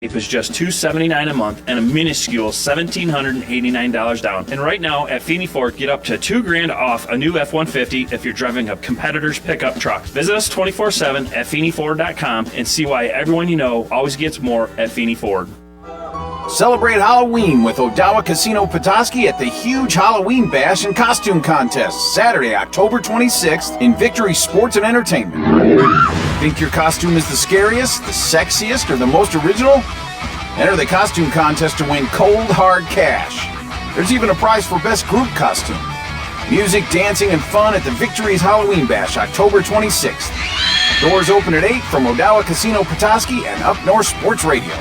is just $279 a month and a minuscule $1,789 down. And right now at Feeney Ford, get up to $2,000 off a new F-150 if you're driving a competitor's pickup truck. Visit us 24/7 at FeeneyFord.com and see why everyone you know always gets more at Feeney Ford. Celebrate Halloween with Odawa Casino Petoskey at the huge Halloween Bash and Costume Contest, Saturday, October 26th in Victory Sports and Entertainment. Think your costume is the scariest, the sexiest, or the most original? Enter the costume contest to win cold, hard cash. There's even a prize for best group costume. Music, dancing, and fun at the Victory's Halloween Bash, October 26th. Doors open at 8 from Odawa Casino Petoskey and Up North Sports Radio.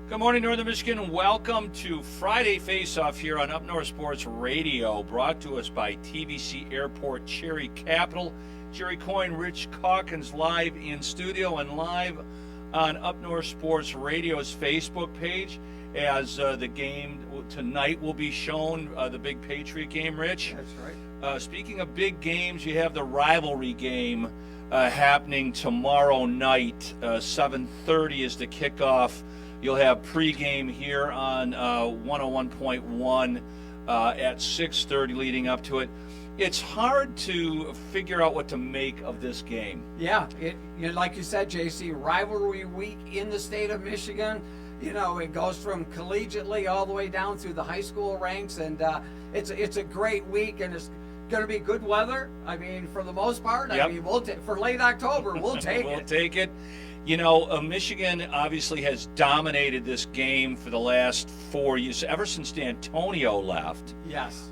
Good morning, Northern Michigan. Welcome to Friday Faceoff here on Up North Sports Radio, brought to us by TVC Airport Cherry Capital. Jerry Coyne, Rich Calkins live in studio and live on Up North Sports Radio's Facebook page as the game tonight will be shown, the big Patriot game, Rich. That's right. Speaking of big games, you have the rivalry game happening tomorrow night. 7:30 is the kickoff. You'll have pregame here on 101.1 at 6:30 leading up to it. It's hard to figure out what to make of this game. Yeah, like you said, JC, rivalry week in the state of Michigan. You know, it goes from collegiately all the way down through the high school ranks, and it's a great week, and it's going to be good weather. I mean, for the most part, Yep. I mean, for late October, we'll take We'll it. take it. You know, Michigan obviously has dominated this game for the last 4 years, ever since D'Antonio left. Yes.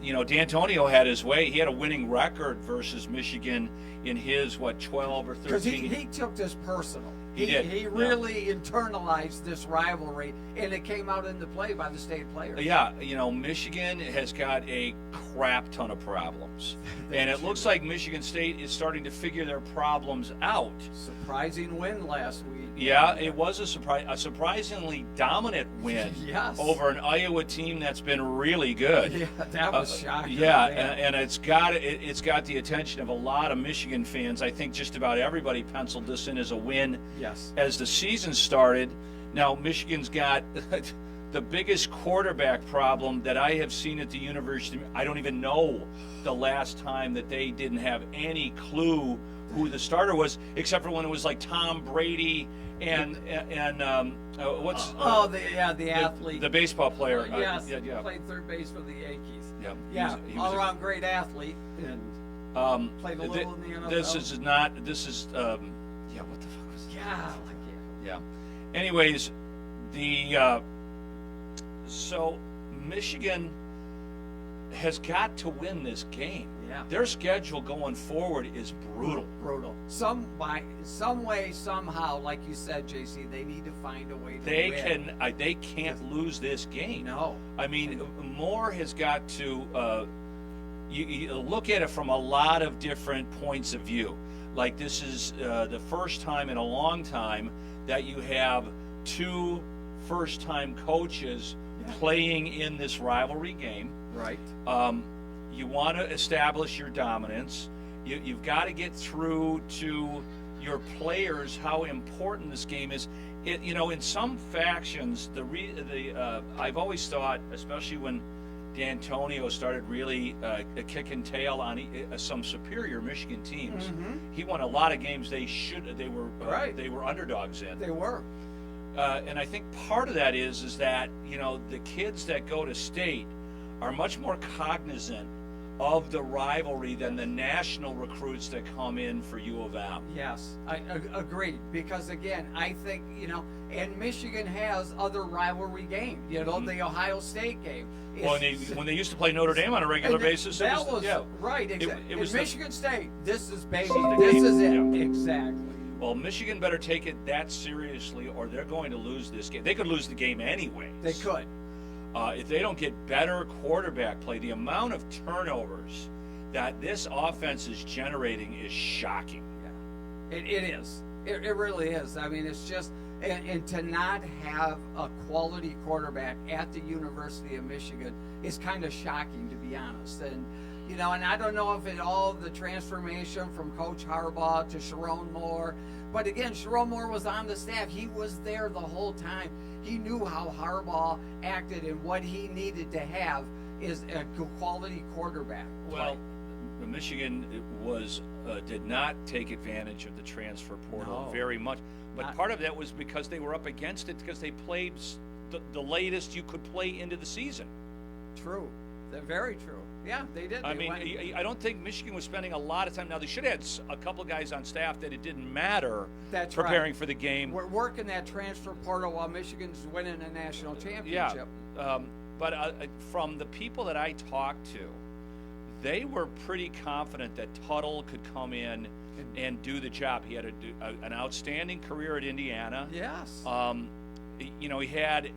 You know, D'Antonio had his way. He had a winning record versus Michigan in his, 12 or 13? Because he took this personal. He did, He yeah. really internalized this rivalry, and it came out into play by the state players. Yeah, you know, Michigan has got a crap ton of problems. And it looks like Michigan State is starting to figure their problems out. Surprising win last week. Yeah, it was a surprisingly dominant win Yes. over an Iowa team that's been really good. Yeah, that was shocking. Yeah, man. and it's got the attention of a lot of Michigan fans. I think just about everybody penciled this in as a win. Yes. As the season started. Now Michigan's got the biggest quarterback problem that I have seen at the university. I don't even know the last time that they didn't have any clue who the starter was, except for when it was like Tom Brady and the athlete, the baseball player. yes, Yeah. played third base for the Yankees. Yeah, Yeah, he was all-around great athlete, and played a little in the NFL. This is what the fuck was that? Yeah, Yeah. Anyways, so Michigan has got to win this game. Yeah. Their schedule going forward is brutal. brutal. Some way, somehow, like you said, JC, they need to find a way to win. They can't lose this game. No. I mean, Moore has got to. You look at it from a lot of different points of view. Like this is the first time in a long time that you have two first-time coaches playing in this rivalry game. Right. You want to establish your dominance. You've got to get through to your players how important this game is. In some factions, I've always thought, especially when D'Antonio started really kicking tail on some superior Michigan teams. Mm-hmm. He won a lot of games they were underdogs in. They were. And I think part of that is that the kids that go to state are much more cognizant of the rivalry than the national recruits that come in for U of M. Yes, I agree. Because again, I think and Michigan has other rivalry games. The Ohio State game. When they used to play Notre Dame on a regular basis, right. Exactly. It was Michigan State. This is baby. This This is is the it. game. Exactly. Well, Michigan better take it that seriously, or they're going to lose this game. They could lose the game anyways. They could. If they don't get better quarterback play, the amount of turnovers that this offense is generating is shocking. Yeah, it is. It really is. I mean, it's just and to not have a quality quarterback at the University of Michigan is kind of shocking, to be honest. And and I don't know if it all the transformation from Coach Harbaugh to Sharon Moore, But again, Sherrone Moore was on the staff. He was there the whole time. He knew how Harbaugh acted and what he needed to have is a quality quarterback. Well, Michigan did not take advantage of the transfer portal very much. But part of that was because they were up against it because they played the latest you could play into the season. True. Very true. Yeah, they did. I don't think Michigan was spending a lot of time. Now, they should have had a couple guys on staff that it didn't matter preparing for the game. We're working that transfer portal while Michigan's winning a national championship. Yeah. But from the people that I talked to, they were pretty confident that Tuttle could come in and do the job. He had an outstanding career at Indiana. Yes. He had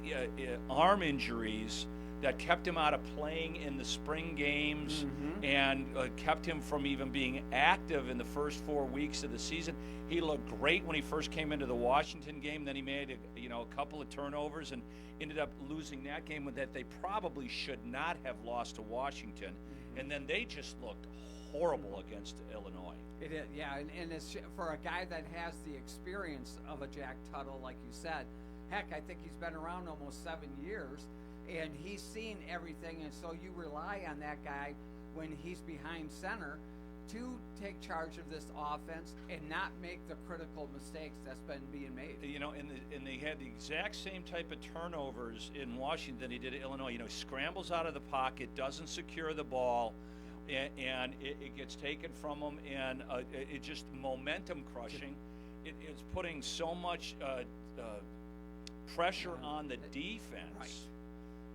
arm injuries that kept him out of playing in the spring games and kept him from even being active in the first 4 weeks of the season. He looked great when he first came into the Washington game. Then he made a couple of turnovers and ended up losing that game that they probably should not have lost to Washington. And then they just looked horrible against Illinois. It is, yeah, and it's for a guy that has the experience of a Jack Tuttle, like you said. Heck, I think he's been around almost 7 years. And he's seen everything, and so you rely on that guy when he's behind center to take charge of this offense and not make the critical mistakes that's been being made. And they had the exact same type of turnovers in Washington than he did at Illinois. Scrambles out of the pocket, doesn't secure the ball, and it gets taken from him, and it just momentum crushing. It's putting so much pressure on the defense. Right.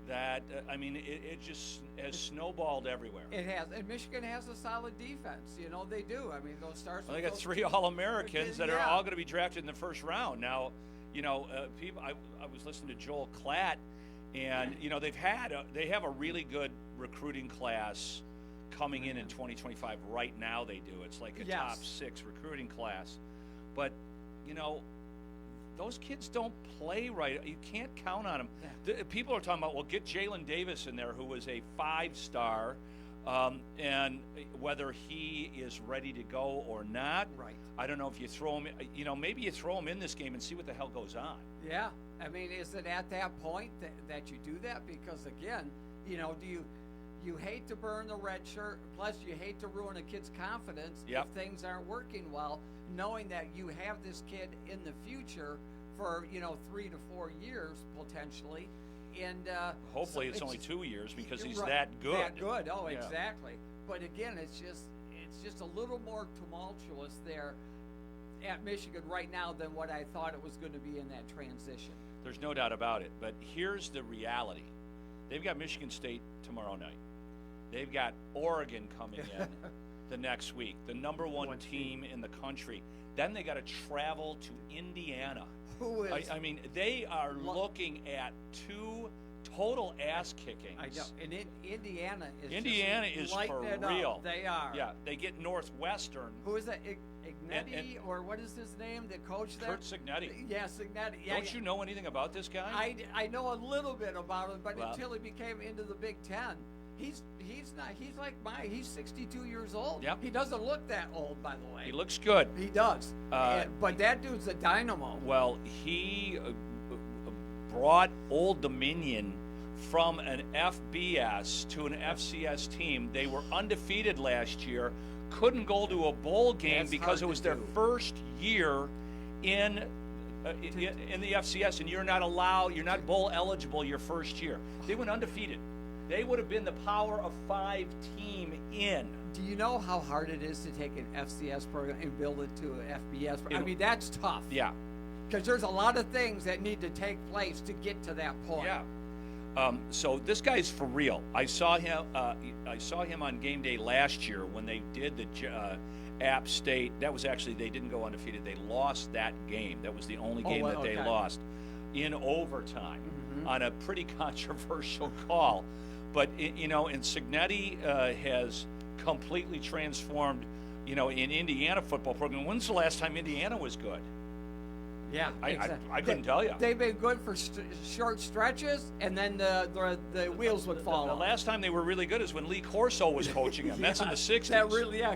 That it just has snowballed everywhere. It has, and Michigan has a solid defense. They do. Those stars. Well, they got 3 All-Americans that are all going to be drafted in the first round. Now, people. I was listening to Joel Klatt, and they have a really good recruiting class coming in 2025. Right now, they do. It's like a top 6 recruiting class, but those kids don't play right. You can't count on them. Yeah. People are talking about, get Jalen Davis in there, who was a 5-star, and whether he is ready to go or not. Right. I don't know if you throw him. Maybe you throw him in this game and see what the hell goes on. Yeah. Is it at that point that you do that? Because again, do you hate to burn the red shirt? Plus, you hate to ruin a kid's confidence if things aren't working well, knowing that you have this kid in the future for 3 to 4 years potentially, and hopefully it's only 2 years because he's right, that good. That good. Oh, yeah. Exactly. But again, it's just a little more tumultuous there at Michigan right now than what I thought it was going to be in that transition. There's no doubt about it. But here's the reality: they've got Michigan State tomorrow night. They've got Oregon coming in the next week, the number one team in the country. Then they got to travel to Indiana. Who is? They are looking at 2 total ass kickings. I know, and Indiana is for real. They are. Yeah, they get Northwestern. Who is that? Ignetti, or what is his name? The coach there? Kurt Cignetti. Yeah, Cignetti. Yeah, Don't you know anything about this guy? I know a little bit about him, but until he became into the Big Ten. He's not. He's like he's 62 years old. Yep. He doesn't look that old, by the way. He looks good. He does. But that dude's a dynamo. Well, he brought Old Dominion from an FBS to an FCS team. They were undefeated last year. Couldn't go to a bowl game because it was their first year in the FCS, and you're not bowl eligible your first year. They went undefeated. They would have been the Power of 5 team in. Do you know how hard it is to take an FCS program and build it to an FBS program? That's tough. Yeah. Because there's a lot of things that need to take place to get to that point. Yeah. So this guy's for real. I saw him on game day last year when they did the App State. That was actually, they didn't go undefeated. They lost that game. That was the only game that they lost in overtime on a pretty controversial call. But, and Cignetti has completely transformed, in Indiana football program. When's the last time Indiana was good? Yeah, I couldn't tell you. They've been good for short stretches, and then the wheels would fall off. The last time they were really good is when Lee Corso was coaching them. That's in the 60s. That really, I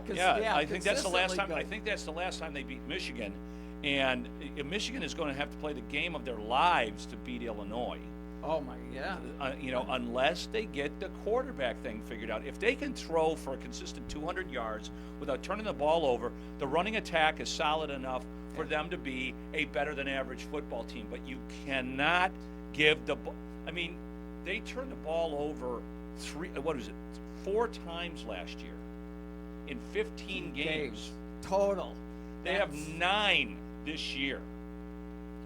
think that's the last time. I think that's the last time they beat Michigan, And Michigan is going to have to play the game of their lives to beat Illinois. Oh my, yeah. Unless they get the quarterback thing figured out. If they can throw for a consistent 200 yards without turning the ball over, the running attack is solid enough for them to be a better than average football team. But you cannot give the ball. I mean, they turned the ball over 4 times last year in 15 games. Total. They have 9 this year.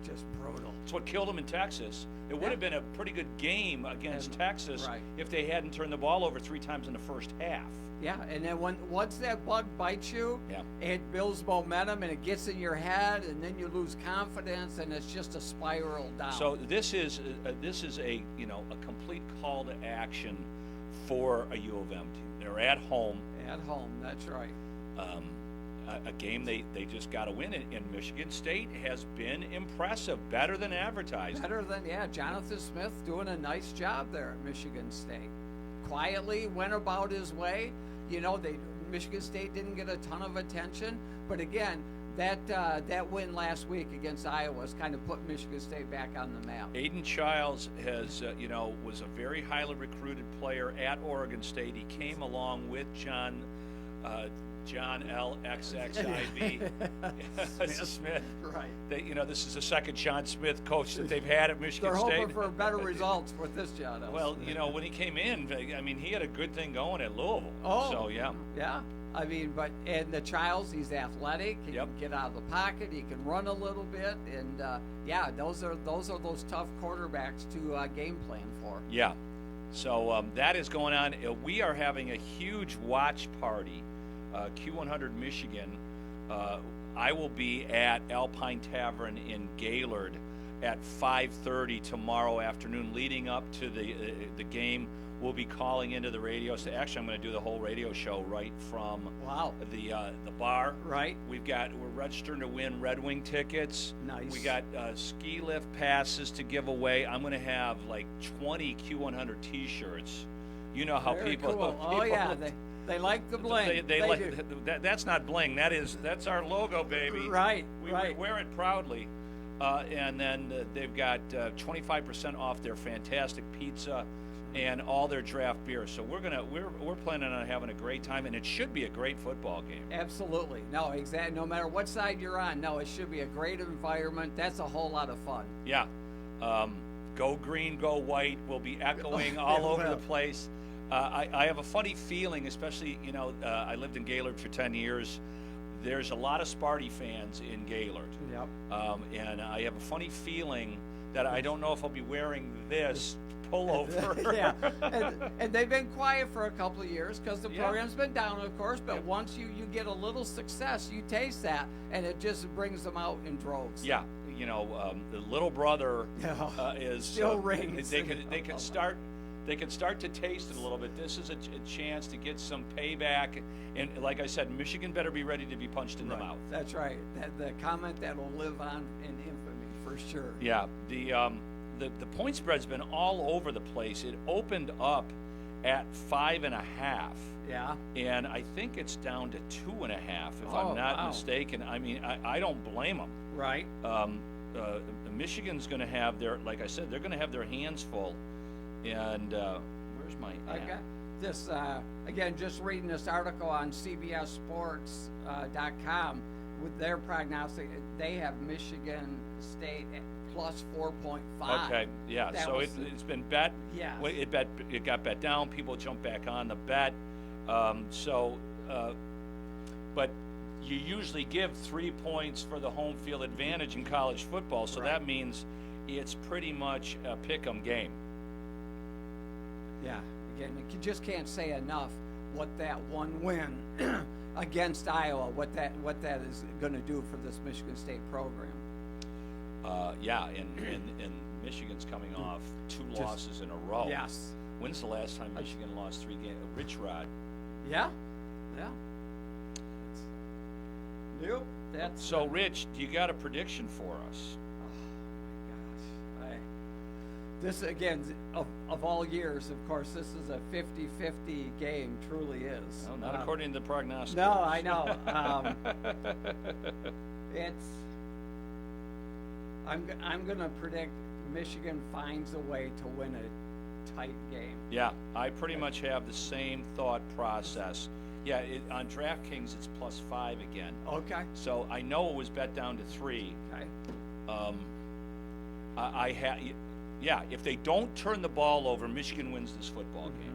Just brutal. It's what killed them in Texas. It would have been a pretty good game against Texas if they hadn't turned the ball over 3 times in the first half. Yeah, and then once that bug bites you, it builds momentum and it gets in your head, and then you lose confidence, and it's just a spiral down. So this is a complete call to action for a U of M team. They're at home. At home, that's right. A game they just got to win, and Michigan State has been impressive, better than advertised. Jonathan Smith doing a nice job there at Michigan State. Quietly went about his way. Michigan State didn't get a ton of attention, but again, that win last week against Iowa has kind of put Michigan State back on the map. Aiden Childs has, was a very highly recruited player at Oregon State. He came along with John L. XXIV Smith. Right. This is the second John Smith coach that they've had at Michigan State. They're hoping for better results with this John L. Well, when he came in, he had a good thing going at Louisville. Oh. So, yeah. Yeah. And the Childs, he's athletic. He can get out of the pocket. He can run a little bit. And, those are those tough quarterbacks to game plan for. Yeah. So that is going on. We are having a huge watch party. Q100 Michigan. I will be at Alpine Tavern in Gaylord at 5:30 tomorrow afternoon, leading up to the game. We'll be calling into the radio. So actually, I'm going to do the whole radio show right from the bar. Right. We're registering to win Red Wing tickets. Nice. We got ski lift passes to give away. I'm going to have like 20 Q100 T-shirts. You know how Very people. Cool. people oh yeah. They like the bling. They like that's not bling. That's our logo, baby. Right. We wear it proudly. And then they've got 25% off their fantastic pizza and all their draft beer. So we're planning on having a great time, and it should be a great football game. Absolutely. No, exactly. No matter what side you're on, it should be a great environment. That's a whole lot of fun. Yeah. Go green, go white will be echoing all over the place. I have a funny feeling, especially, I lived in Gaylord for 10 years. There's a lot of Sparty fans in Gaylord. Yep. And I have a funny feeling that I don't know if I'll be wearing this pullover. Yeah. And they've been quiet for a couple of years because the program's been down, of course, but once you get a little success, you taste that, and it just brings them out in droves. Yeah. The little brother is still rings. They can start. They can start to taste it a little bit. This is a chance to get some payback. And like I said, Michigan better be ready to be punched in the mouth. That's right. The comment that will live on in infamy for sure. Yeah. The point spread's been all over the place. It opened up at 5.5. Yeah. And I think it's down to 2.5, if I'm not mistaken. I don't blame them. Right. Michigan's going to have like I said, they're going to have their hands full. And where's my app? Okay. This again, just reading this article on CBSSports.com with their prognostic, they have Michigan State at plus 4.5. Okay, yeah. So it's been bet. Yeah. It got bet down. People jump back on the bet. But you usually give 3 points for the home field advantage in college football, so that means it's pretty much a pick-em game. Yeah, again, you just can't say enough what that one win against Iowa, what that is going to do for this Michigan State program. And Michigan's coming off 2 losses in a row. Yes. When's the last time Michigan lost 3 games? Rich Rod. Yeah. Yep. So, Rich, do you got a prediction for us? This, again, of all years, of course, this is a 50-50 game, truly is. No, not according to the prognostic. No, I know. I'm going to predict Michigan finds a way to win a tight game. Yeah, I pretty much have the same thought process. Yeah, on DraftKings it's +5 again. Okay. So I know it was bet down to 3. Okay. Yeah, if they don't turn the ball over, Michigan wins this football game.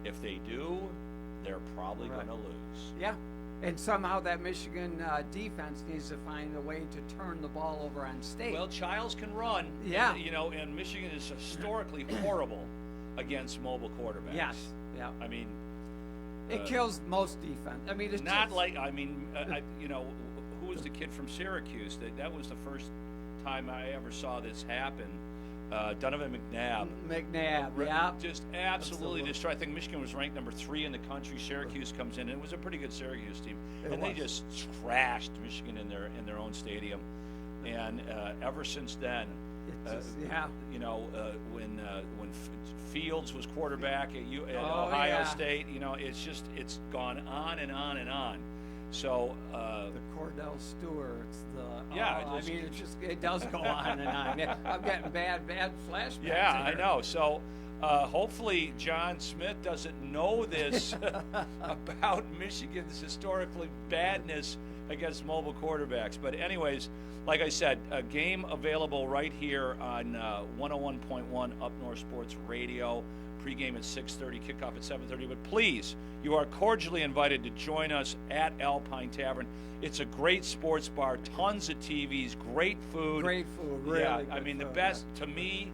If they do, they're probably going to lose. Yeah. And somehow that Michigan defense needs to find a way to turn the ball over on State. Well, Childs can run. Yeah. And Michigan is historically horrible against mobile quarterbacks. Yes. Yeah. I mean, it kills most defense. I mean, it's not just, like who was the kid from Syracuse? That was the first time I ever saw this happen. Donovan McNabb. Yeah. Just absolutely destroyed. I think Michigan was ranked number 3 in the country. Syracuse comes in, and it was a pretty good Syracuse team. They just trashed Michigan in their own stadium. And ever since then, when Fields was quarterback at Ohio State, it's gone on and on and on. So the Cordell Stewarts, it does go on and on. I'm getting bad flashbacks. Yeah, I know. So hopefully John Smith doesn't know this about Michigan's historically badness against mobile quarterbacks. But anyways, like I said, a game available right here on 101.1 Up North Sports Radio. Pregame at 6:30, kickoff at 7:30. But please, you are cordially invited to join us at Alpine Tavern. It's a great sports bar, tons of TVs, great food. Great food, really. Yeah, good I mean, food, the best to me.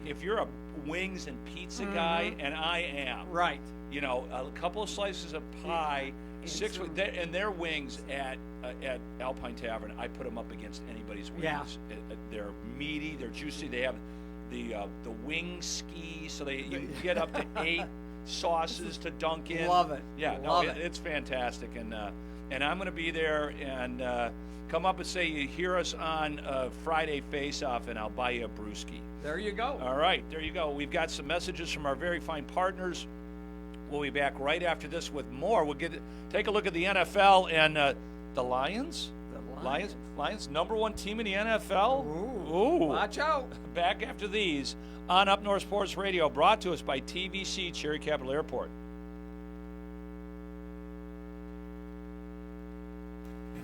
If you're a wings and pizza guy, and I am, right? A couple of slices of pie, and their wings at Alpine Tavern, I put them up against anybody's wings. Yeah. They're meaty, they're juicy. They have the wing ski, so you can get up to 8 sauces to dunk in. Love it. Yeah, it's fantastic, and I'm going to be there. And come up and say you hear us on Friday Faceoff, and I'll buy you a brewski. There you go. All right, there you go. We've got some messages from our very fine partners. We'll be back right after this with more. We'll take a look at the NFL and the Lions. Lions, number 1 team in the NFL. Ooh. Watch out. Back after these on Up North Sports Radio, brought to us by TVC Cherry Capital Airport.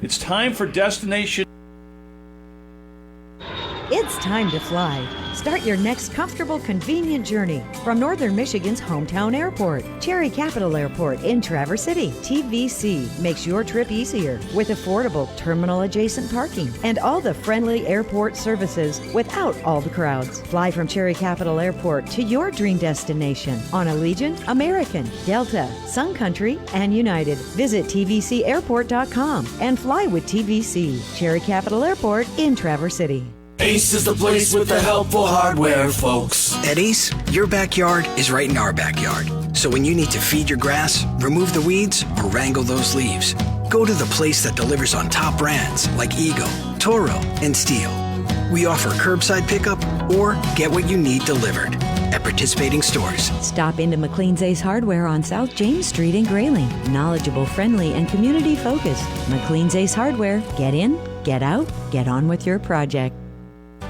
It's time for Destination. It's time to fly. Start your next comfortable, convenient journey from Northern Michigan's hometown airport, Cherry Capital Airport in Traverse City. TVC makes your trip easier with affordable terminal-adjacent parking and all the friendly airport services without all the crowds. Fly from Cherry Capital Airport to your dream destination on Allegiant, American, Delta, Sun Country, and United. Visit tvcairport.com and fly with TVC. Cherry Capital Airport in Traverse City. Ace is the place with the helpful hardware, folks. At Ace, your backyard is right in our backyard. So when you need to feed your grass, remove the weeds, or wrangle those leaves, go to the place that delivers on top brands like Eagle, Toro, and Steel. We offer curbside pickup or get what you need delivered at participating stores. Stop into McLean's Ace Hardware on South James Street in Grayling. Knowledgeable, friendly, and community-focused. McLean's Ace Hardware. Get in, get out, get on with your project.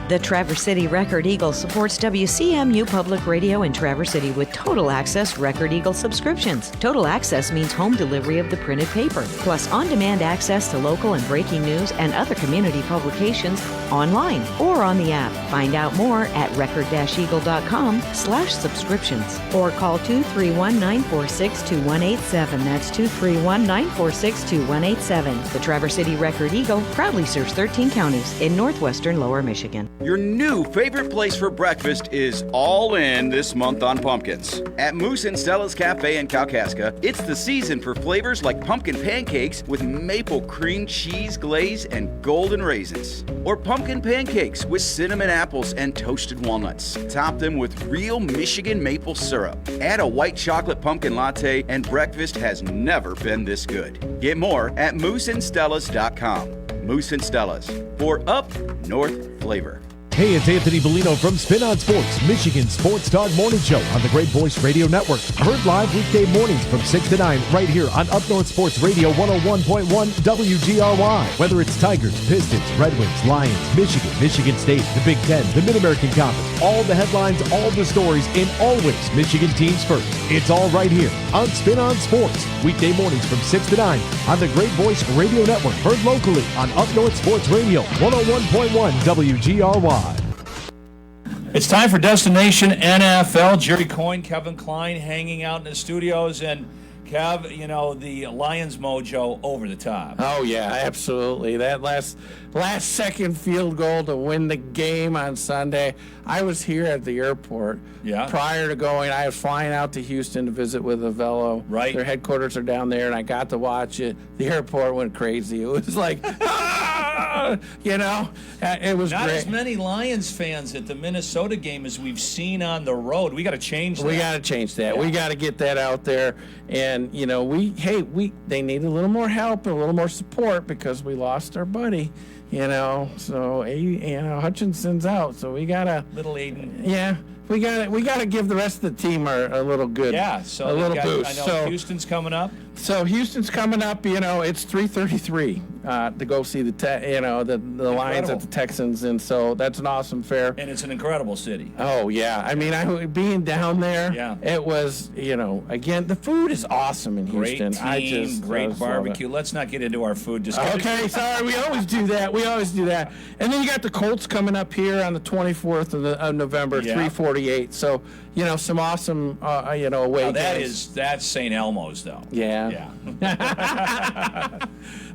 The Traverse City Record Eagle supports WCMU Public Radio in Traverse City with Total Access Record Eagle subscriptions. Total Access means home delivery of the printed paper, plus on-demand access to local and breaking news and other community publications online or on the app. Find out more at record-eagle.com/subscriptions or call 231-946-2187. That's 231-946-2187. The Traverse City Record Eagle proudly serves 13 counties in northwestern Lower Michigan. Your new favorite place for breakfast is all in this month on pumpkins. At Moose and Stella's Cafe in Kalkaska, it's the season for flavors like pumpkin pancakes with maple cream cheese glaze and golden raisins. Or pumpkin pancakes with cinnamon apples and toasted walnuts. Top them with real Michigan maple syrup. Add a white chocolate pumpkin latte and breakfast has never been this good. Get more at mooseandstellas.com. Moose and Stella's for up north flavor. Hey, it's Anthony Bellino from Spin on Sports, Michigan Sports Talk Morning Show on the Great Voice Radio Network. Heard live weekday mornings from 6 to 9 right here on Up North Sports Radio 101.1 WGRY. Whether it's Tigers, Pistons, Red Wings, Lions, Michigan State, the Big Ten, the Mid-American Conference, all the headlines, all the stories, and always Michigan teams first. It's all right here on Spin on Sports, weekday mornings from 6 to 9 on the Great Voice Radio Network. Heard locally on Up North Sports Radio 101.1 WGRY. It's time for Destination NFL. Jerry Coyne, Kevin Klein hanging out in the studios. And Kev, you know, the Lions mojo over the top. Oh, yeah, absolutely. That last second field goal to win the game on Sunday. I was here at the airport. Yeah. Prior to going, I was flying out to Houston to visit with Avello. Right. Their headquarters are down there, and I got to watch it. The airport went crazy. It was like, you know, it was Not great. as many Lions fans at the Minnesota game as we've seen on the road. We got to change that. We got to change that. Yeah. We got to get that out there. And, you know, they need a little more help and a little more support because we lost our buddy, you know. So, Hutchinson's out. So we got to. Little Aiden. Yeah. We got to give the rest of the team a little good. Yeah. So a little boost. I know so Houston's coming up. So Houston's coming up. You know, it's 3:33 to go see the Lions at the Texans, and so that's an awesome fare. And it's an incredible city. Oh yeah, I mean, being down there, it was, you know, again, the food is awesome in Houston. Great team, great barbecue. Let's not get into our food discussion. Okay, sorry, we always do that. And then you got the Colts coming up here on the 24th of November, 3:48. So, you know, some awesome, away games. That's St. Elmo's, though. Yeah.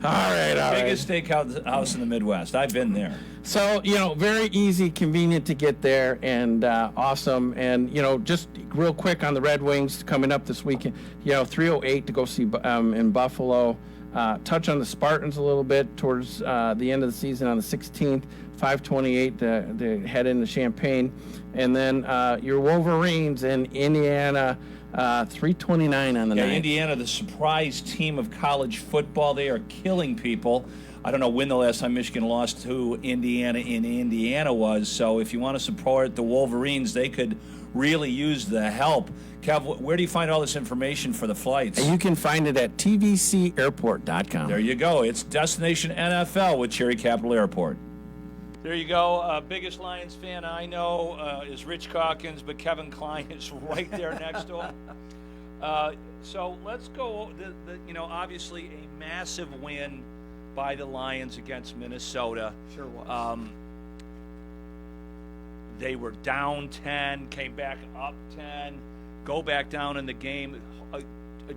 All right. Biggest steakhouse in the Midwest. I've been there. So, you know, very easy, convenient to get there, and awesome. And, you know, just real quick on the Red Wings coming up this weekend, you know, 3:08 to go see in Buffalo. Touch on the Spartans a little bit towards the end of the season on the 16th, 5:28 to head into Champaign. And then your Wolverines in Indiana, 3:29 on the night. Indiana, the surprise team of college football. They are killing people. I don't know when the last time Michigan lost to Indiana in Indiana was. So if you want to support the Wolverines, they could really use the help. Kev, where do you find all this information for the flights? And you can find it at tvcairport.com. There you go. It's Destination NFL with Cherry Capital Airport. There you go. Biggest Lions fan I know is Rich Calkins, but Kevin Klein is right there next to him. So let's go. Obviously a massive win by the Lions against Minnesota. Sure was. They were down 10, came back up 10, go back down in the game.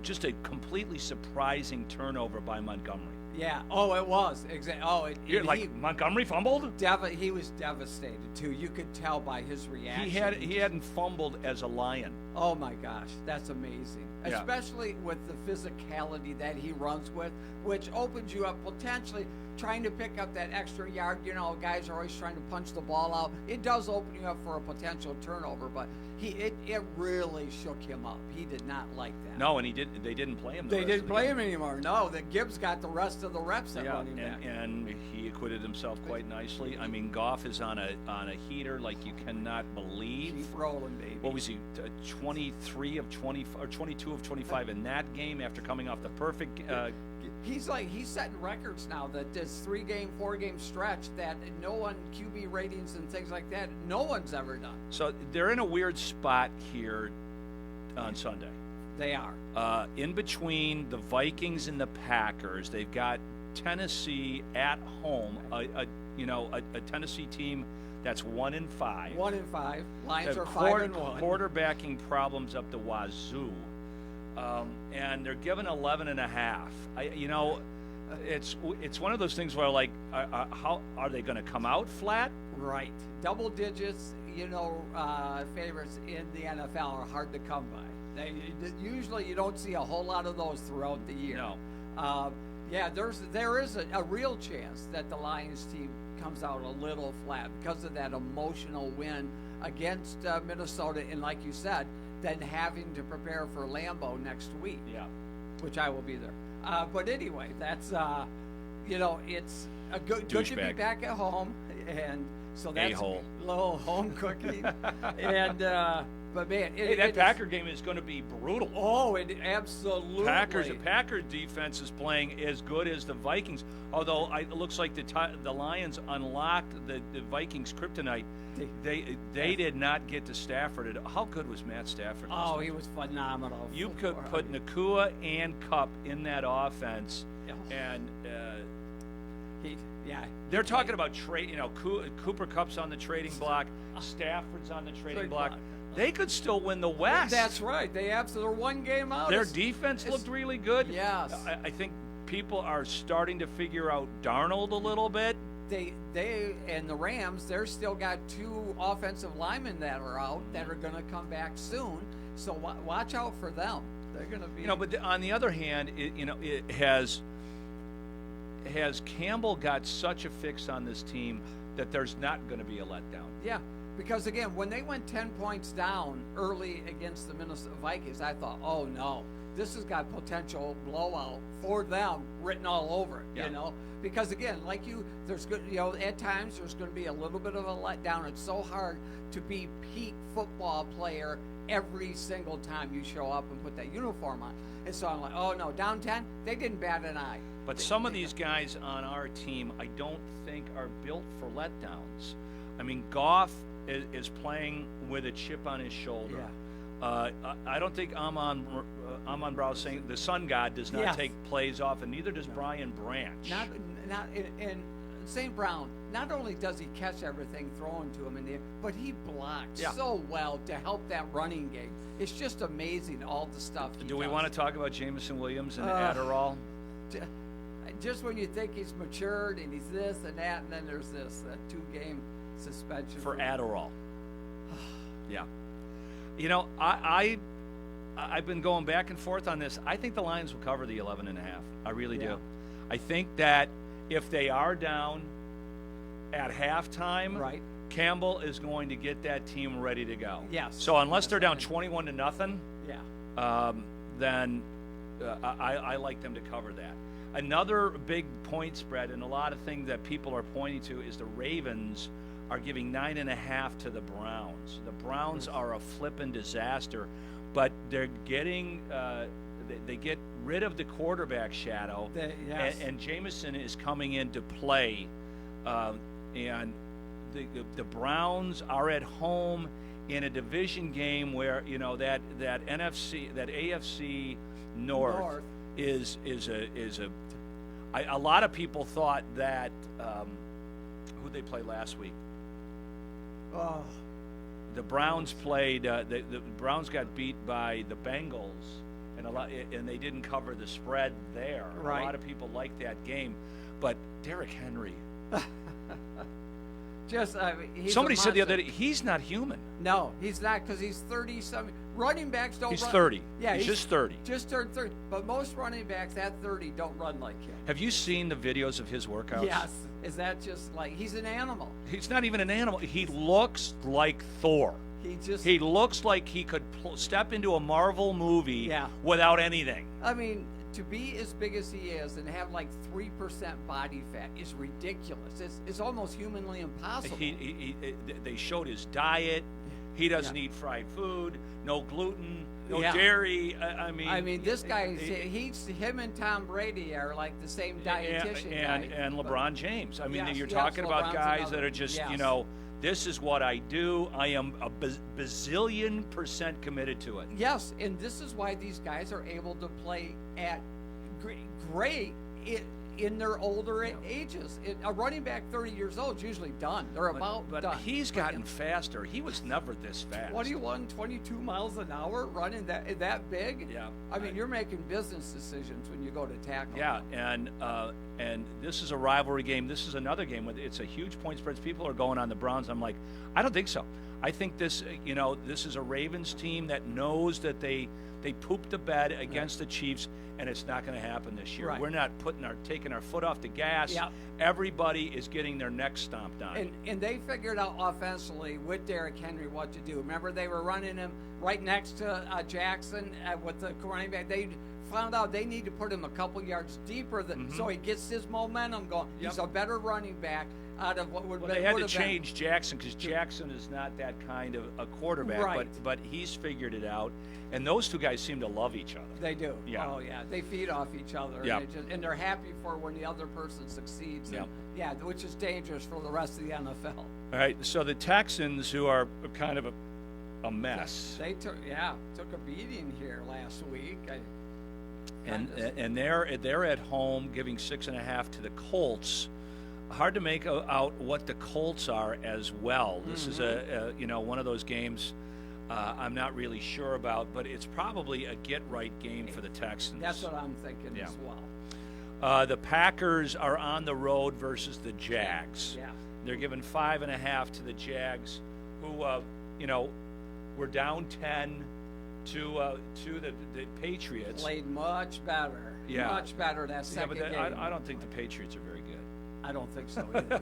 Just a completely surprising turnover by Montgomery. Yeah. Oh, it was. Montgomery fumbled? He was devastated, too. You could tell by his reaction. He hadn't fumbled as a Lion. Oh, my gosh. That's amazing. Yeah. Especially with the physicality that he runs with, which opens you up potentially trying to pick up that extra yard. You know, guys are always trying to punch the ball out. It does open you up for a potential turnover, but it really shook him up. He did not like that. No, and they didn't play him. They didn't play him anymore. No, the Gibbs got the rest of the reps at running back. And he acquitted himself quite nicely. I mean, Goff is on a heater like you cannot believe. Keep rolling, baby. What was he? 23 of 20 or 22 of 25 in that game after coming off the perfect. He's setting records now. That this 3-game, 4-game stretch that no one QB ratings and things like that. No one's ever done. So they're in a weird spot here on Sunday. They are. In between the Vikings and the Packers, they've got Tennessee at home. A Tennessee team that's 1-5. 1-5. Lions are 5-1. Quarterbacking problems up the wazoo. And they're given 11.5. It's one of those things where how are they going to come out flat? Right, double digits. Favorites in the NFL are hard to come by. Usually you don't see a whole lot of those throughout the year. No. There is a real chance that the Lions team comes out a little flat because of that emotional win against Minnesota, and like you said, then having to prepare for Lambeau next week. Yeah. Which I will be there. But anyway, that's it's good to be back at home, and so that's A-hole. a little home cooking. And but man, that Packer game is going to be brutal. Oh, it absolutely. The Packers defense is playing as good as the Vikings. Although it looks like the Lions unlocked the Vikings' kryptonite. They did not get to Stafford. How good was Matt Stafford? Oh, he was phenomenal. You could put Nakua and Kupp in that offense, and they're talking about trade. Cooper Kupp's on the trading block. Stafford's on the trading block. They could still win the West. That's right. They're one game out. Their defense looked really good. Yes. I think people are starting to figure out Darnold a little bit. They and the Rams, they're still got 2 offensive linemen that are out that are going to come back soon. So watch out for them. They're going to be. But on the other hand, it has Campbell got such a fix on this team that there's not going to be a letdown. Yeah. Because, again, when they went 10 points down early against the Minnesota Vikings, I thought, oh, no, this has got potential blowout for them written all over it, Because, again, at times there's going to be a little bit of a letdown. It's so hard to be peak football player every single time you show up and put that uniform on. And so I'm like, oh, no, down 10, they didn't bat an eye. But some of these guys on our team I don't think are built for letdowns. I mean, Goff is playing with a chip on his shoulder. Yeah. I don't think Amon Brown saying the sun god does not take plays off, and neither does Brian Branch. And St. Brown, not only does he catch everything thrown to him in the air, but he blocks so well to help that running game. It's just amazing all the stuff he Do we does. want to talk about Jameson Williams and Adderall? Just when you think he's matured and he's this and that, and then there's that 2-game suspension for Adderall. Yeah. I've been going back and forth on this. I think the Lions will cover the 11.5. I really do. I think that if they are down at halftime, right, Campbell is going to get that team ready to go. Yes. So unless they're down 21-0, then I like them to cover that. Another big point spread, and a lot of things that people are pointing to, is the Ravens are giving 9.5 to the Browns. The Browns are a flippin' disaster, but they're getting they get rid of the quarterback shadow, and Jameson is coming into play, and the Browns are at home in a division game where that AFC North is a lot of people thought that who they play last week. Oh. The Browns played. The Browns got beat by the Bengals, and they didn't cover the spread there. Right. A lot of people liked that game, but Derrick Henry. Somebody said the other day he's not human. No, he's not, because he's 30-something. Running backs don't. He's run. 30. Yeah, he's just 30. Just turned 30. But most running backs at 30 don't run like him. Have you seen the videos of his workouts? Yes. Is that just like he's an animal? He's not even an animal. He looks like Thor. He looks like he could step into a Marvel movie without anything. I mean, to be as big as he is and have like 3% body fat is ridiculous. It's almost humanly impossible. They showed his diet. He doesn't eat fried food, no gluten, no dairy. I mean, this guy, him and Tom Brady are like the same dietitian and LeBron James. I mean, you're talking about guys that are just, this is what I do. I am a bazillion% committed to it. Yes, and this is why these guys are able to play at great in their older ages. A running back 30 years old is usually done. They're about done. But he's gotten faster. He was never this fast. 21, 22 miles an hour running that big? Yeah. I mean, you're making business decisions when you go to tackle. Yeah, and this is a rivalry game. This is another game with it's a huge point spread. People are going on the Browns. I'm like, I don't think so. I think this is a Ravens team that knows that they pooped the bed against the Chiefs, and it's not going to happen this year. Right. We're not taking our foot off the gas. Yep. Everybody is getting their neck stomped on. And they figured out offensively with Derrick Henry what to do. Remember, they were running him right next to Jackson with the running back. They'd found out they need to put him a couple yards deeper so he gets his momentum going. Yep. He's a better running back out of what would Well, they had to change Jackson because Jackson is not that kind of a quarterback, Right. but he's figured it out. And those two guys seem to love each other. They do. Yeah. Oh, yeah. They feed off each other. Yep. And they're happy for when the other person succeeds. Yep. And, yeah, which is dangerous for the rest of the NFL. All right, so the Texans, who are kind of a mess, They took a beating here last week. and they're at home giving 6.5 to the Colts. Hard to make out what the Colts are as well. This is a one of those games I'm not really sure about, but it's probably a get-right game for the Texans. That's what I'm thinking as well. The Packers are on the road versus the Jags. Yeah. They're giving 5.5 to the Jags, who were down 10 to the Patriots. Played much better. Yeah. Much better that second but game. I don't think the Patriots are very good. I don't think so either.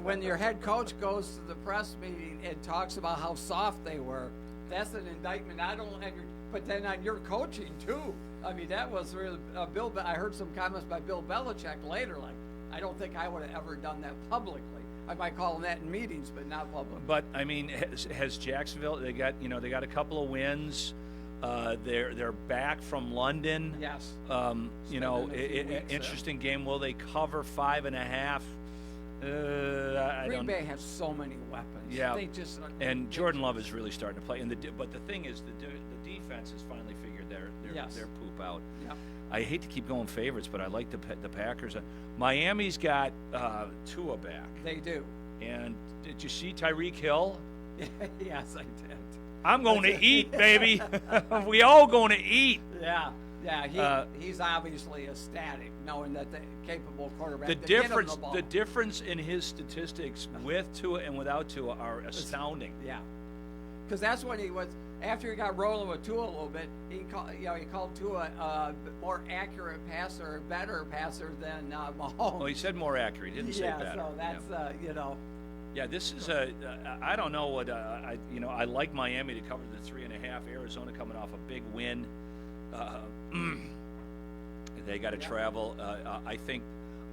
when your head coach goes to the press meeting and talks about how soft they were, that's an indictment not only on but then on your coaching too. I mean, that was really I heard some comments by Bill Belichick later, like, I don't think I would have ever done that publicly. I might call them that in meetings, but not publicly. But I mean, has Jacksonville? They got a couple of wins. They're back from London. Yes. Interesting game. Will they cover 5.5? Green Bay has so many weapons. Yeah. They just and Jordan Love is really starting to play. But the thing is, the defense has finally figured their poop out. Yep. I hate to keep going favorites, but I like the Packers. Miami's got Tua back. They do. And did you see Tyreek Hill? Yes, I did. I'm going to eat, baby. We all going to eat. Yeah. He's obviously ecstatic knowing that the capable quarterback. The difference in his statistics with Tua and without Tua are astounding. Yeah, because that's when he was after he got rolling with Tua a little bit. He called Tua a more accurate passer, better passer than Mahomes. Well, he said more accurate. He didn't say better. So that's Yeah, this is I don't know what I like Miami to cover the 3.5. Arizona coming off a big win. They got to travel. I think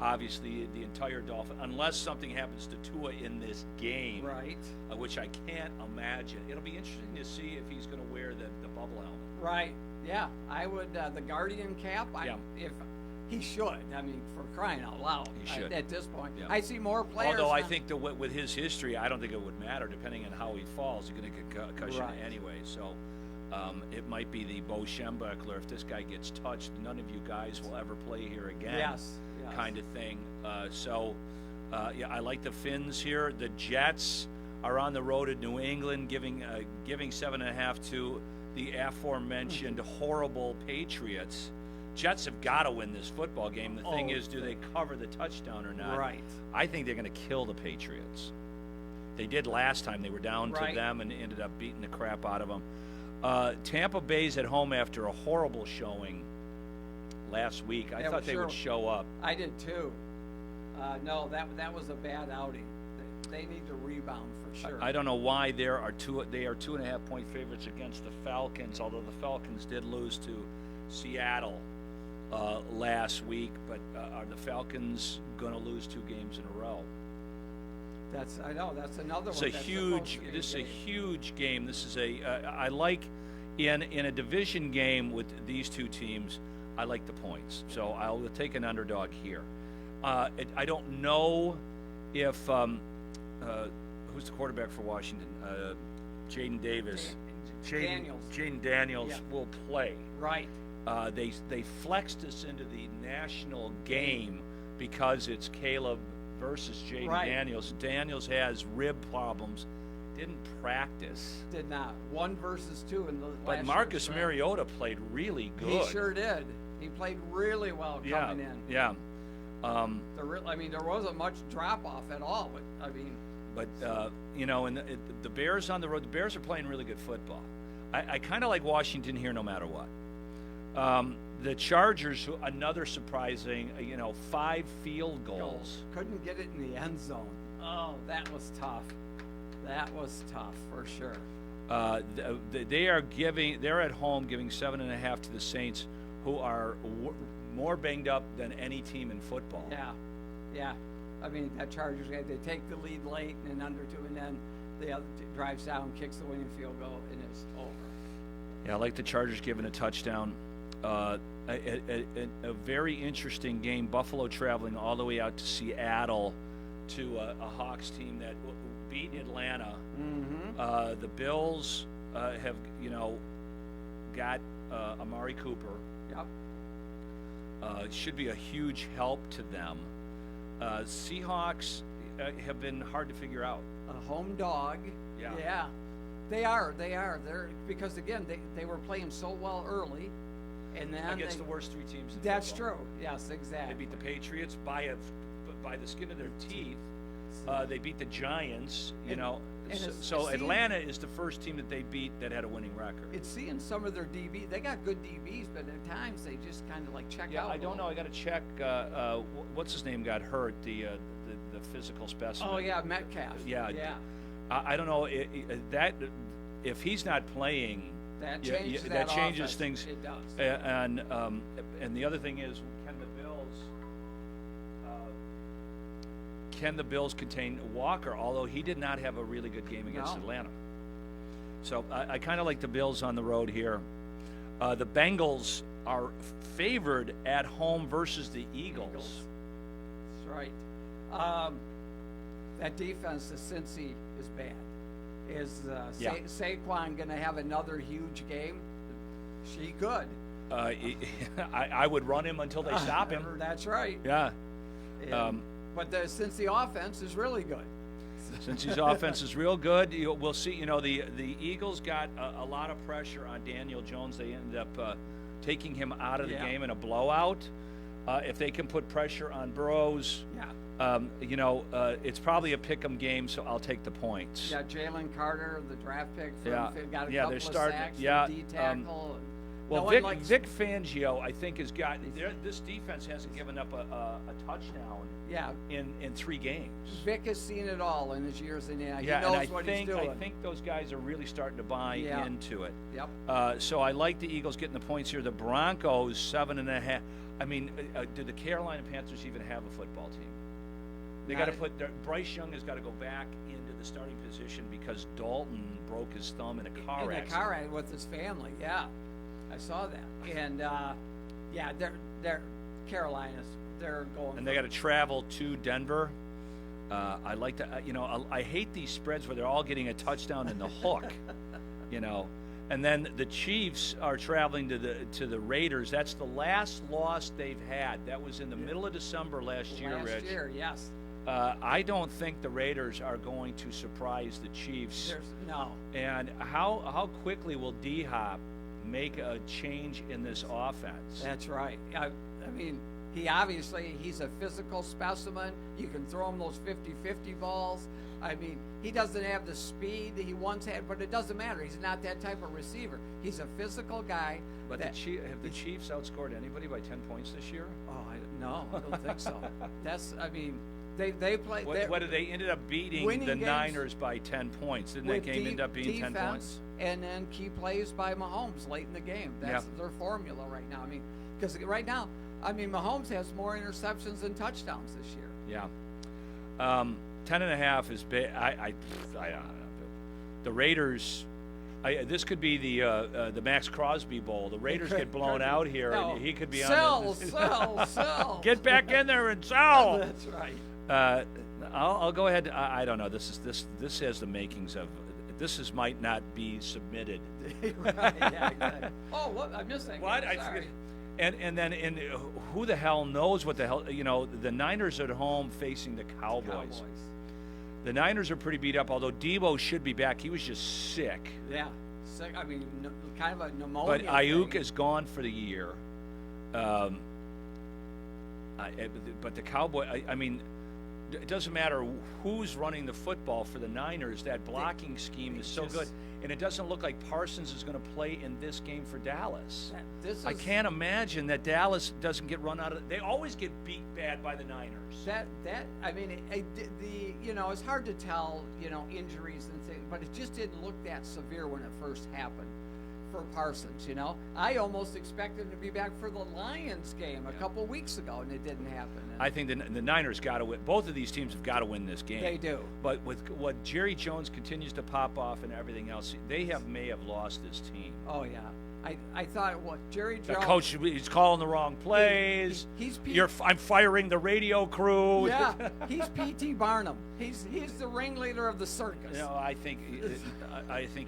obviously the entire Dolphin, unless something happens to Tua in this game, right? Which I can't imagine. It'll be interesting to see if he's going to wear the bubble helmet. Right. Yeah, I would the Guardian cap. If he should. I mean, for crying out loud. He should. At this point. Yeah. I see more players. Although I think with his history, I don't think it would matter. Depending on how he falls, he's going to get concussion anyway. So it might be the Bo Schembechler. If this guy gets touched, none of you guys will ever play here again. Yes. Kind of thing. I like the Finns here. The Jets are on the road at New England, giving 7.5 to the aforementioned horrible Patriots. Jets have got to win this football game. The thing is, do they cover the touchdown or not? Right. I think they're going to kill the Patriots. They did last time. They were down to them and ended up beating the crap out of them. Tampa Bay's at home after a horrible showing last week. I thought they would show up. I did too. No, that was a bad outing. They need to rebound for sure. I don't know why they are 2.5 point favorites against the Falcons, although the Falcons did lose to Seattle last week. But are the Falcons going to lose 2 games in a row? That's another one. This is a huge game. This is I like in a division game with these two teams. I like the points, so I'll take an underdog here. I don't know if who's the quarterback for Washington? Jaden Davis. Jaden Daniels will play. Right. They flexed us into the national game because it's Caleb versus Jaden Daniels. Daniels has rib problems. Didn't practice. Did not. 1 versus 2 in the last But Marcus Mariota played really good. He sure did. He played really well coming in. Yeah. There wasn't much drop off at all. But and the Bears on the road. The Bears are playing really good football. I kind of like Washington here, no matter what. The Chargers, another surprising, 5 field goals. Couldn't get it in the end zone. Oh, that was tough. That was tough for sure. They're at home giving 7.5 to the Saints, who are more banged up than any team in football. Yeah. I mean, that Chargers game, they take the lead late and then under 2, and then the other drives down, kicks the winning field goal, and it's over. Yeah, I like the Chargers giving a touchdown. A very interesting game. Buffalo traveling all the way out to Seattle to a Hawks team that beat Atlanta. Mm-hmm. The Bills have, got Amari Cooper. Yep. Should be a huge help to them. Seahawks have been hard to figure out. A home dog. Yeah. They are. They're because again they were playing so well early, and then against the worst 3 teams in that's football. true. Yes, exactly. They beat the Patriots by the skin of their teeth. They beat the Giants. So Atlanta is the first team that they beat that had a winning record. It's seeing some of their DBs. They got good DBs, but at times they just kind of like check out. Yeah, I don't know. I got to check. What's his name got hurt? The physical specimen. Oh yeah, Metcalf. Yeah. I don't know that if he's not playing. That changes that changes offense. things. It does. And the other thing is, can the Bills contain Walker? Although he did not have a really good game against Atlanta. So I kind of like the Bills on the road here. The Bengals are favored at home versus the Eagles. That's right. That defense, the Cincy, is bad. Is Saquon going to have another huge game? She could. I would run him until they stop him. That's right. Yeah. But since the offense is really good. Since his offense is real good, we'll see. The Eagles got a lot of pressure on Daniel Jones. They ended up taking him out of the game in a blowout. If they can put pressure on Burrows, it's probably a pick-em game, so I'll take the points. Yeah, Jalen Carter, the draft pick, got a couple of sacks, D-tackle. Well, Vic Fangio, I think, has gotten this defense hasn't given up a touchdown. In 3 games. Vic has seen it all in his years in the He knows and what he's doing. I think those guys are really starting to buy into it. Yep. So I like the Eagles getting the points here. The Broncos 7.5. I mean, do the Carolina Panthers even have a football team? They got to put Bryce Young has got to go back into the starting position because Dalton broke his thumb in a car accident. In a car accident with his family. Yeah, I saw that. And they're Carolinas. They're going. And they got to travel to Denver. I like that. I hate these spreads where they're all getting a touchdown in the hook. And then the Chiefs are traveling to the Raiders. That's the last loss they've had. That was in the middle of December last year, Rich. Last year, yes. I don't think the Raiders are going to surprise the Chiefs. No. And how quickly will D-Hop make a change in this offense? That's right. I mean, he's a physical specimen. You can throw him those 50-50 balls. I mean, he doesn't have the speed that he once had, but it doesn't matter. He's not that type of receiver. He's a physical guy. But have the Chiefs outscored anybody by 10 points this year? Oh, no, I don't think so. They play. What they ended up beating the Niners by 10 points? Didn't that game end up being 10 points? And then key plays by Mahomes late in the game. That's their formula right now. I mean, because right now, Mahomes has more interceptions than touchdowns this year. Yeah. 10.5 is big. The Raiders. This could be the Max Crosby Bowl. The Raiders get blown out here, and he could be sell. Get back in there and sell. That's right. I'll go ahead. I don't know. This has the makings of. This might not be submitted. Right. Yeah. Exactly. Oh, what? I'm missing. What? Sorry. And then who the hell knows what the hell? The Niners are at home facing the Cowboys. The Niners are pretty beat up, although Debo should be back. He was just sick. Yeah, sick. I mean, kind of a pneumonia. But Ayuk is gone for the year. But the Cowboy, it doesn't matter who's running the football for the Niners. That blocking scheme is so good. And it doesn't look like Parsons is going to play in this game for Dallas. I can't imagine that Dallas doesn't get run out of. They always get beat bad by the Niners. It's hard to tell, injuries and things, but it just didn't look that severe when it first happened Parsons, you know. I almost expected him to be back for the Lions game a couple weeks ago, and it didn't happen. And I think the Niners got to win. Both of these teams have got to win this game. They do. But with what Jerry Jones continues to pop off and everything else, they may have lost this team. Oh, yeah. I thought, Jerry Jones. The coach, he's calling the wrong plays. I'm firing the radio crew. Yeah, he's P.T. Barnum. He's the ringleader of the circus. I think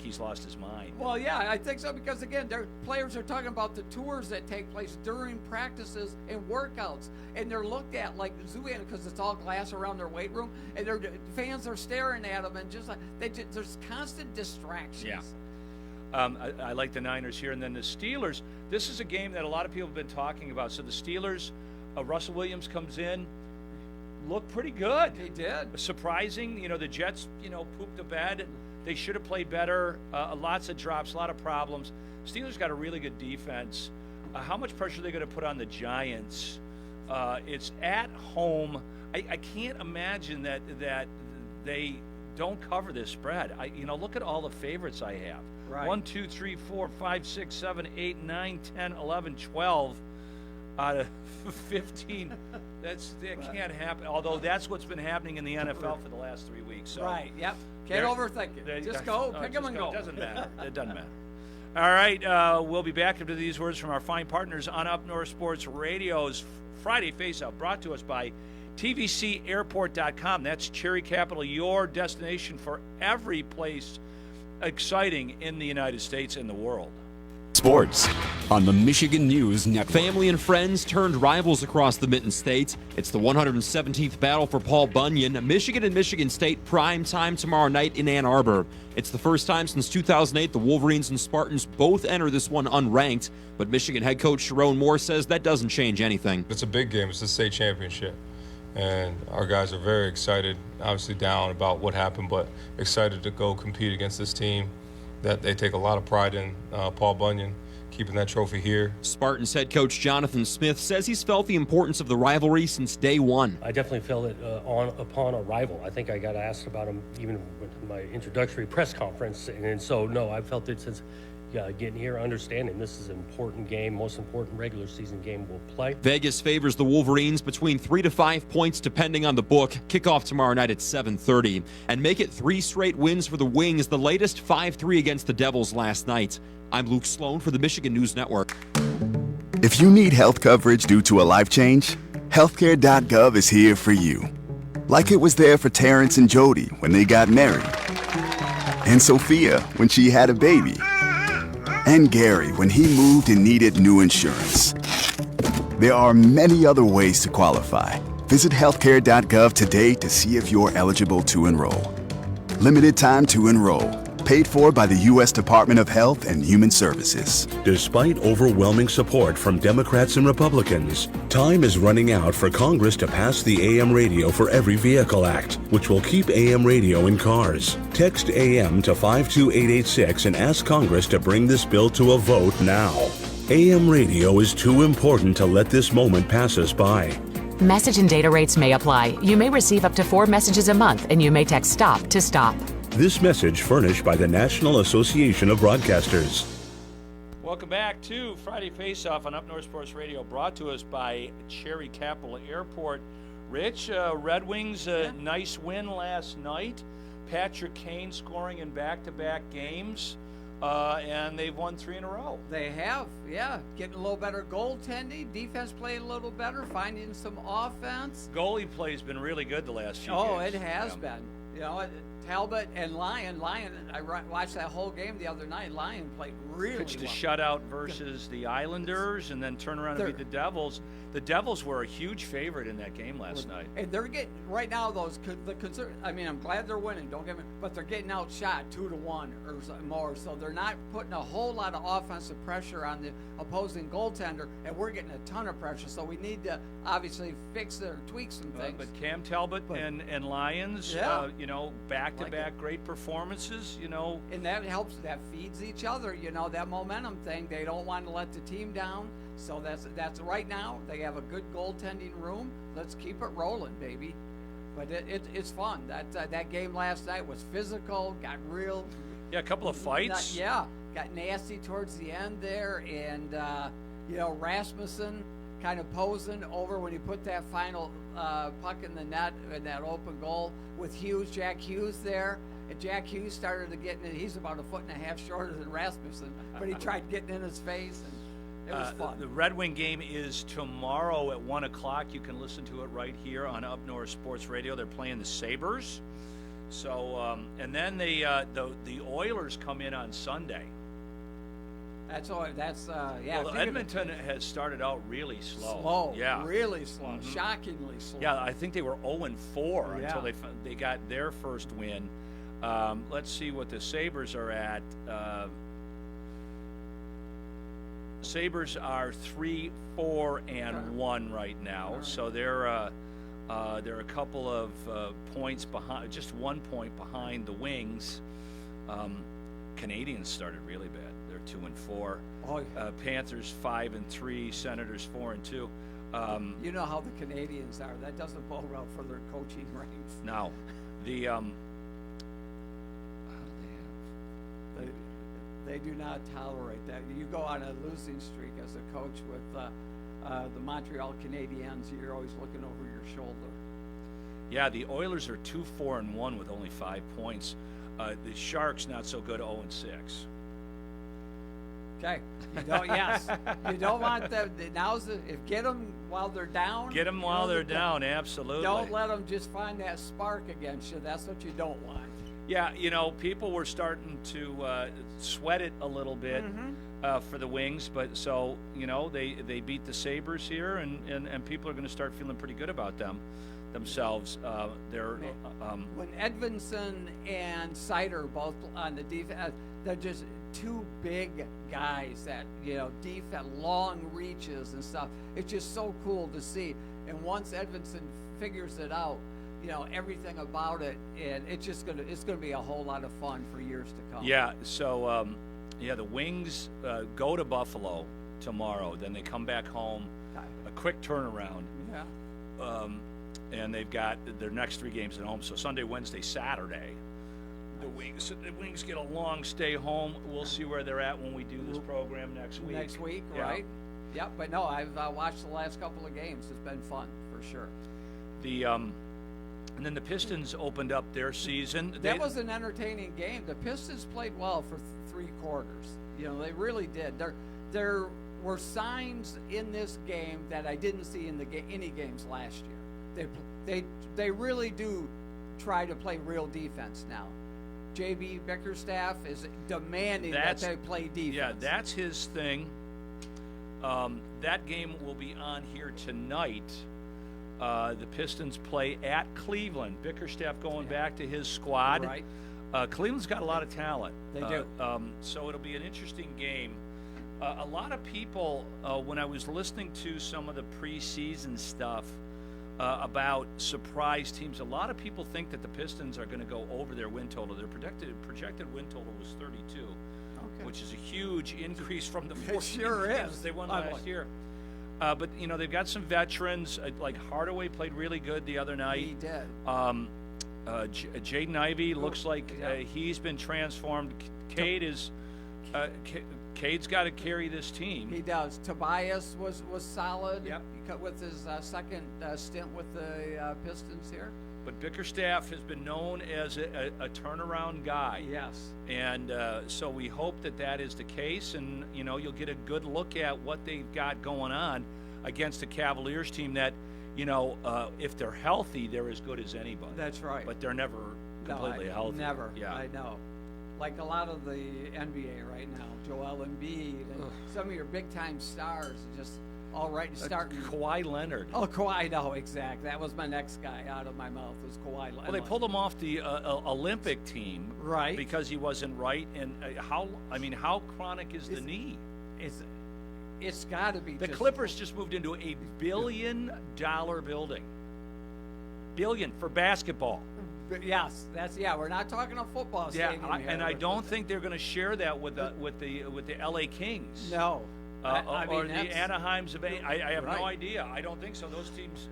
he's lost his mind. Well, yeah, I think so because again, their players are talking about the tours that take place during practices and workouts, and they're looked at like zoo animals because it's all glass around their weight room, and their fans are staring at them, and just like there's constant distractions. Yeah. I like the Niners here. And then the Steelers, this is a game that a lot of people have been talking about. So the Steelers, Russell Williams comes in, looked pretty good. He did. Surprising. The Jets, pooped the bed. They should have played better. Lots of drops, a lot of problems. Steelers got a really good defense. How much pressure are they going to put on the Giants? It's at home. I can't imagine that they don't cover this spread. Look at all the favorites I have. Right. 1, 2, 3, 4, 5, 6, 7, 8, 9, 10, 11, 12 out of 15. That can't happen. Although that's what's been happening in the NFL for the last 3 weeks. So right. Yep. Can't overthink it. Just go, pick them and go. It doesn't matter. It doesn't matter. All right. We'll be back after these words from our fine partners on Up North Sports Radio's Friday Faceoff, brought to us by TVCAirport.com. That's Cherry Capital, your destination for every place exciting in the United States and the world. Sports on the Michigan News Network. Family and friends turned rivals across the Mitten State. It's the 117th battle for Paul Bunyan. Michigan and Michigan State prime time tomorrow night in Ann Arbor. It's the first time since 2008 the Wolverines and Spartans both enter this one unranked, but Michigan head coach Sharon Moore says that doesn't change anything. It's a big game. It's the state championship. And our guys are very excited, obviously down about what happened, but excited to go compete against this team that they take a lot of pride in. Paul Bunyan, keeping that trophy here. Spartans head coach Jonathan Smith says he's felt the importance of the rivalry since day one. I definitely felt it upon arrival. I think I got asked about him even with my introductory press conference. And so, no, I felt it since getting here, understanding this is an important game, most important regular season game we'll play. Vegas favors the Wolverines between 3 to 5 points depending on the book. Kickoff tomorrow night at 7:30. And make it 3 straight wins for the Wings, the latest 5-3 against the Devils last night. I'm Luke Sloan for the Michigan News Network. If you need health coverage due to a life change, healthcare.gov is here for you. Like it was there for Terrence and Jody when they got married, and Sophia when she had a baby, and Gary when he moved and needed new insurance. There are many other ways to qualify. Visit healthcare.gov today to see if you're eligible to enroll. Limited time to enroll. Paid for by the U.S. Department of Health and Human Services. Despite overwhelming support from Democrats and Republicans, time is running out for Congress to pass the AM Radio for Every Vehicle Act, which will keep AM radio in cars. Text AM to 52886 and ask Congress to bring this bill to a vote now. AM radio is too important to let this moment pass us by. Message and data rates may apply. You may receive up to 4 messages a month, and you may text STOP to stop. This message furnished by the National Association of Broadcasters. Welcome back to Friday Faceoff on Up North Sports Radio, brought to us by Cherry Capital Airport. Rich, Red Wings, nice win last night. Patrick Kane scoring in back-to-back games, and they've won 3 in a row. They have, yeah. Getting a little better goaltending. Defense playing a little better, finding some offense. Goalie play has been really good the last few games. Oh, games. it has been. You know, Talbot and Lyon, I watched that whole game the other night. Lyon played really pitched well. a shutout versus the Islanders and then turn around and beat the Devils. The Devils were a huge favorite in that game last night. And they're getting, right now, I'm glad they're winning, don't get me, but they're getting outshot 2-1 or more. So they're not putting a whole lot of offensive pressure on the opposing goaltender, and we're getting a ton of pressure. So we need to obviously tweak some things. But Cam Talbot and Lions, back-to-back great performances, And that helps, that feeds each other, that momentum thing. They don't want to let the team down. So that's right now. They have a good goaltending room. Let's keep it rolling, baby. But it's fun. That game last night was physical. Got real. Yeah, a couple of fights. got nasty towards the end there, and Rasmussen kind of posing over when he put that final puck in the net in that open goal with Jack Hughes there. And Jack Hughes started to get in it. He's about 1.5 feet shorter than Rasmussen, but he tried getting in his face, and it was fun. The Red Wing game is tomorrow at 1 o'clock. You can listen to it right here on Up North Sports Radio. They're playing the Sabres. So, and then the Oilers come in on Sunday. That's all. Well, Edmonton has started out really slow. Really slow, shockingly slow. Yeah, I think they were 0-4 until they got their first win. Let's see what the Sabres are at. Sabres are 3-4-1 right now, right. So they're a couple of points behind, just 1 point behind the Wings. Canadians started really bad. They're 2-4. Panthers 5-3. Senators 4-2. You know how the Canadians are. That doesn't bode well for their coaching ranks. No, the They do not tolerate that. You go on a losing streak as a coach with the Montreal Canadiens, you're always looking over your shoulder. Yeah, the Oilers are 2-4-1 with only 5 points. The Sharks not so good, 0-6. Okay. You don't want them. Get them while they're down. Get them while they're down, absolutely. Don't let them just find that spark against you. That's what you don't want. Yeah, people were starting to sweat it a little bit for the Wings, but so they beat the Sabres here, and people are going to start feeling pretty good about themselves. When Edvinsson and Seider both on the defense, they're just two big guys that defense, long reaches and stuff. It's just so cool to see. And once Edvinsson figures it out, everything about it, and it's gonna be a whole lot of fun for years to come. Yeah. So the Wings go to Buffalo tomorrow. Then they come back home. A quick turnaround. Yeah. And they've got their next 3 games at home. So Sunday, Wednesday, Saturday. The Wings get a long stay home. We'll see where they're at when we do this program next week. Next week, right? Yep. But no, I've watched the last couple of games. It's been fun for sure. And then the Pistons opened up their season. That was an entertaining game. The Pistons played well for 3 quarters. They really did. There were signs in this game that I didn't see in any games last year. They really do try to play real defense now. J.B. Bickerstaff is demanding that they play defense. Yeah, that's his thing. That game will be on here tonight. The Pistons play at Cleveland. Bickerstaff going back to his squad. Right. Cleveland's got a lot of talent. They do. So it'll be an interesting game. A lot of people, when I was listening to some of the preseason stuff about surprise teams, a lot of people think that the Pistons are going to go over their win total. Their projected win total was 32, which is a huge increase from the 14 sure games is. they won last year. But they've got some veterans like Hardaway played really good the other night. He did. Jaden Ivey looks like he's been transformed. Cade's got to carry this team. He does. Tobias was solid. Yep. With his second stint with the Pistons here. But Bickerstaff has been known as a turnaround guy. Yes. And so we hope that is the case, and you'll get a good look at what they've got going on against the Cavaliers team that, if they're healthy, they're as good as anybody. That's right. But they're never completely healthy. Never. Yeah. I know. Like a lot of the NBA right now, Joel Embiid and some of your big-time stars just all right to start. Kawhi Leonard. Oh, Kawhi, no, exactly. That was my next guy out of my mouth was Kawhi Leonard. Well, they pulled him off the Olympic team, right? Because he wasn't right. And how chronic is the knee? It's got to be. The Clippers just moved into $1 billion building. Billion for basketball. Yes, we're not talking a football stadium here. And I don't think they're going to share that with the LA Kings. No. Or the Anaheims of I have no idea. I don't think so. Those teams,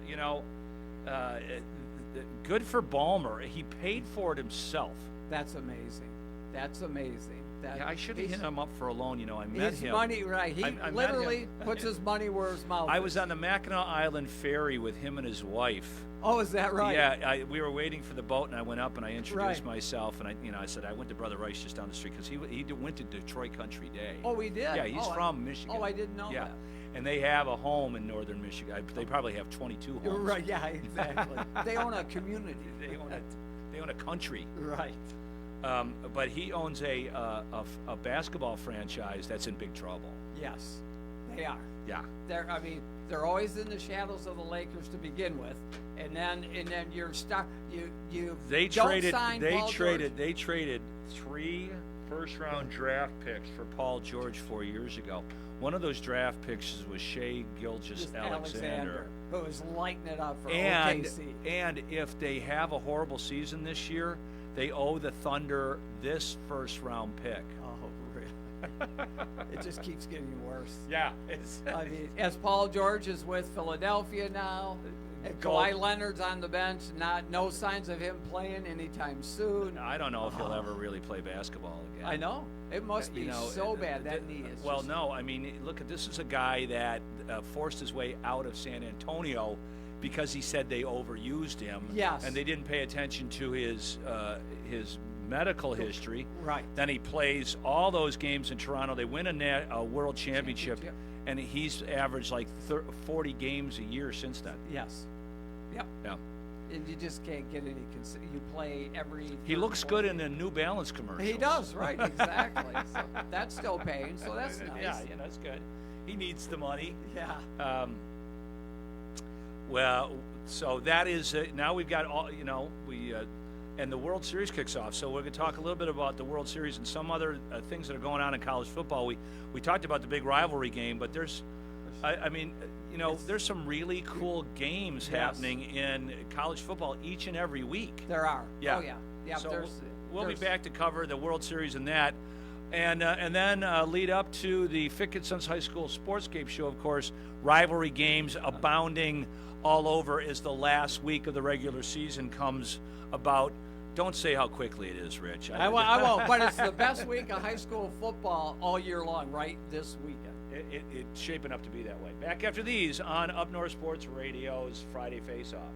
good for Ballmer. He paid for it himself. That's amazing. That's amazing. I should have hit him up for a loan. I met him. Money, right? He I literally puts his money where his mouth is. I was on the Mackinac Island ferry with him and his wife. Oh, is that right? Yeah, we were waiting for the boat, and I went up and I introduced myself, and I said I went to Brother Rice just down the street because he went to Detroit Country Day. Oh, he did. Yeah, he's from Michigan. Oh, I didn't know that. And they have a home in northern Michigan. They probably have 22 homes. Right? Yeah, exactly. They own a community. They own a country. Right. But he owns a basketball franchise that's in big trouble. Yes, they are. Yeah. They're always in the shadows of the Lakers to begin with, and then you're stuck. They traded 3 first-round draft picks for Paul George 4 years ago. One of those draft picks was Shai Gilgeous-Alexander, who was lighting it up for OKC. And if they have a horrible season this year, they owe the Thunder this first-round pick. Oh, really? It just keeps getting worse. Yeah. As Paul George is with Philadelphia now, and Kawhi Leonard's on the bench, no signs of him playing anytime soon. I don't know if he'll ever really play basketball again. I know. It must be so bad, that knee is. Well, no. Look, this is a guy that forced his way out of San Antonio because he said they overused him. Yes. And they didn't pay attention to his medical history. Right. Then he plays all those games in Toronto. They win a world championship, and he's averaged like 40 games a year since then. Yes. Yep. Yeah. And you just can't get any. You play every. He looks good in the New Balance commercials. He does, right? Exactly. So that's still paying, so that's nice. Yeah, that's good. He needs the money. Yeah. Well, so that is now we've got all and the World Series kicks off. So we're going to talk a little bit about the World Series and some other things that are going on in college football. We talked about the big rivalry game, but there's some really cool games happening in college football each and every week. There are. Yeah. Oh, yeah. Yeah. So we'll be back to cover the World Series and that. And then lead up to the Fickett Sons High School Sportscape show, of course, rivalry games abounding all over as the last week of the regular season comes about. Don't say how quickly it is, Rich. I won't, but it's the best week of high school football all year long, right this weekend. It's shaping up to be that way. Back after these on Up North Sports Radio's Friday Faceoff.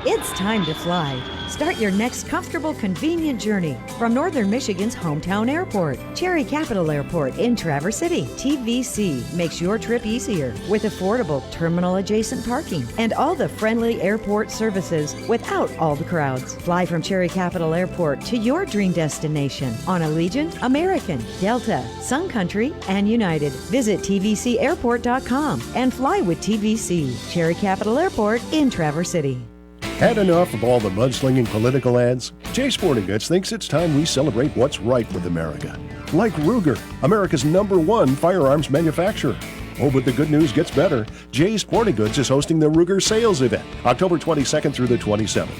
It's time to fly. Start your next comfortable, convenient journey from Northern Michigan's hometown airport, Cherry Capital Airport in Traverse City. TVC makes your trip easier with affordable terminal-adjacent parking and all the friendly airport services without all the crowds. Fly from Cherry Capital Airport to your dream destination on Allegiant, American, Delta, Sun Country, and United. Visit tvcairport.com and fly with TVC. Cherry Capital Airport in Traverse City. Had enough of all the mudslinging political ads? Jay Sporting Goods thinks it's time we celebrate what's right with America. Like Ruger, America's #1 firearms manufacturer. Oh, but the good news gets better. Jay Sporting Goods is hosting the Ruger sales event, October 22nd through the 27th.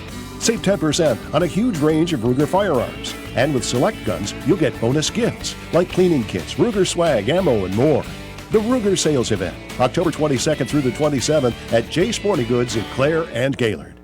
Save 10% on a huge range of Ruger firearms. And with select guns, you'll get bonus gifts, like cleaning kits, Ruger swag, ammo, and more. The Ruger sales event, October 22nd through the 27th at Jay Sporting Goods in Clare and Gaylord.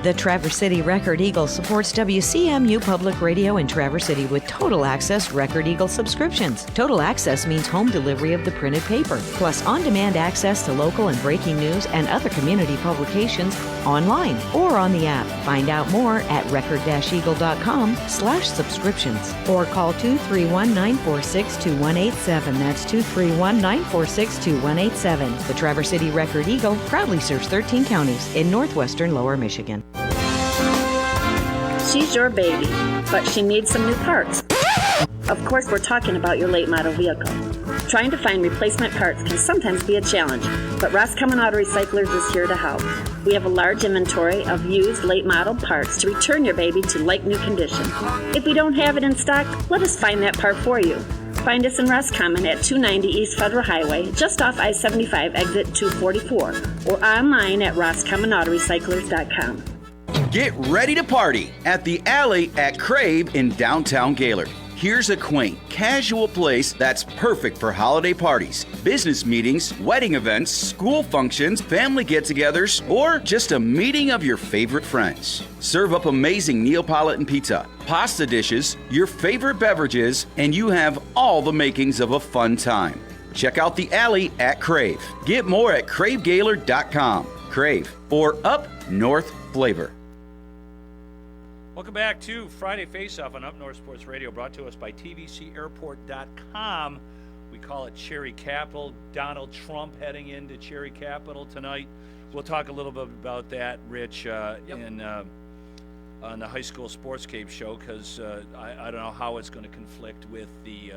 The Traverse City Record Eagle supports WCMU Public Radio in Traverse City with Total Access Record Eagle subscriptions. Total Access means home delivery of the printed paper, plus on-demand access to local and breaking news and other community publications online or on the app. Find out more at record-eagle.com/subscriptions or call 231-946-2187. That's 231-946-2187. The Traverse City Record Eagle proudly serves 13 counties in northwestern Lower Michigan. She's your baby, but she needs some new parts. Of course, we're talking about your late model vehicle. Trying to find replacement parts can sometimes be a challenge, but Roscommon Auto Recyclers is here to help. We have a large inventory of used late model parts to return your baby to like new condition. If we don't have it in stock, let us find that part for you. Find us in Roscommon at 290 East Federal Highway, just off I-75 exit 244, or online at roscommonautorecyclers.com. Get ready to party at the Alley at Crave in downtown Gaylord. Here's a quaint, casual place that's perfect for holiday parties, business meetings, wedding events, school functions, family get-togethers, or just a meeting of your favorite friends. Serve up amazing Neapolitan pizza, pasta dishes, your favorite beverages, and you have all the makings of a fun time. Check out the alley at Crave. Get more at cravegaylord.com. Crave, for up north flavor. Welcome back to Friday Faceoff on Up North Sports Radio, brought to us by TVCAirport.com. We call it Cherry Capital. Donald Trump heading into Cherry Capital tonight. We'll talk a little bit about that, Rich, on the High School Sportscape show, because I don't know how it's going to conflict with the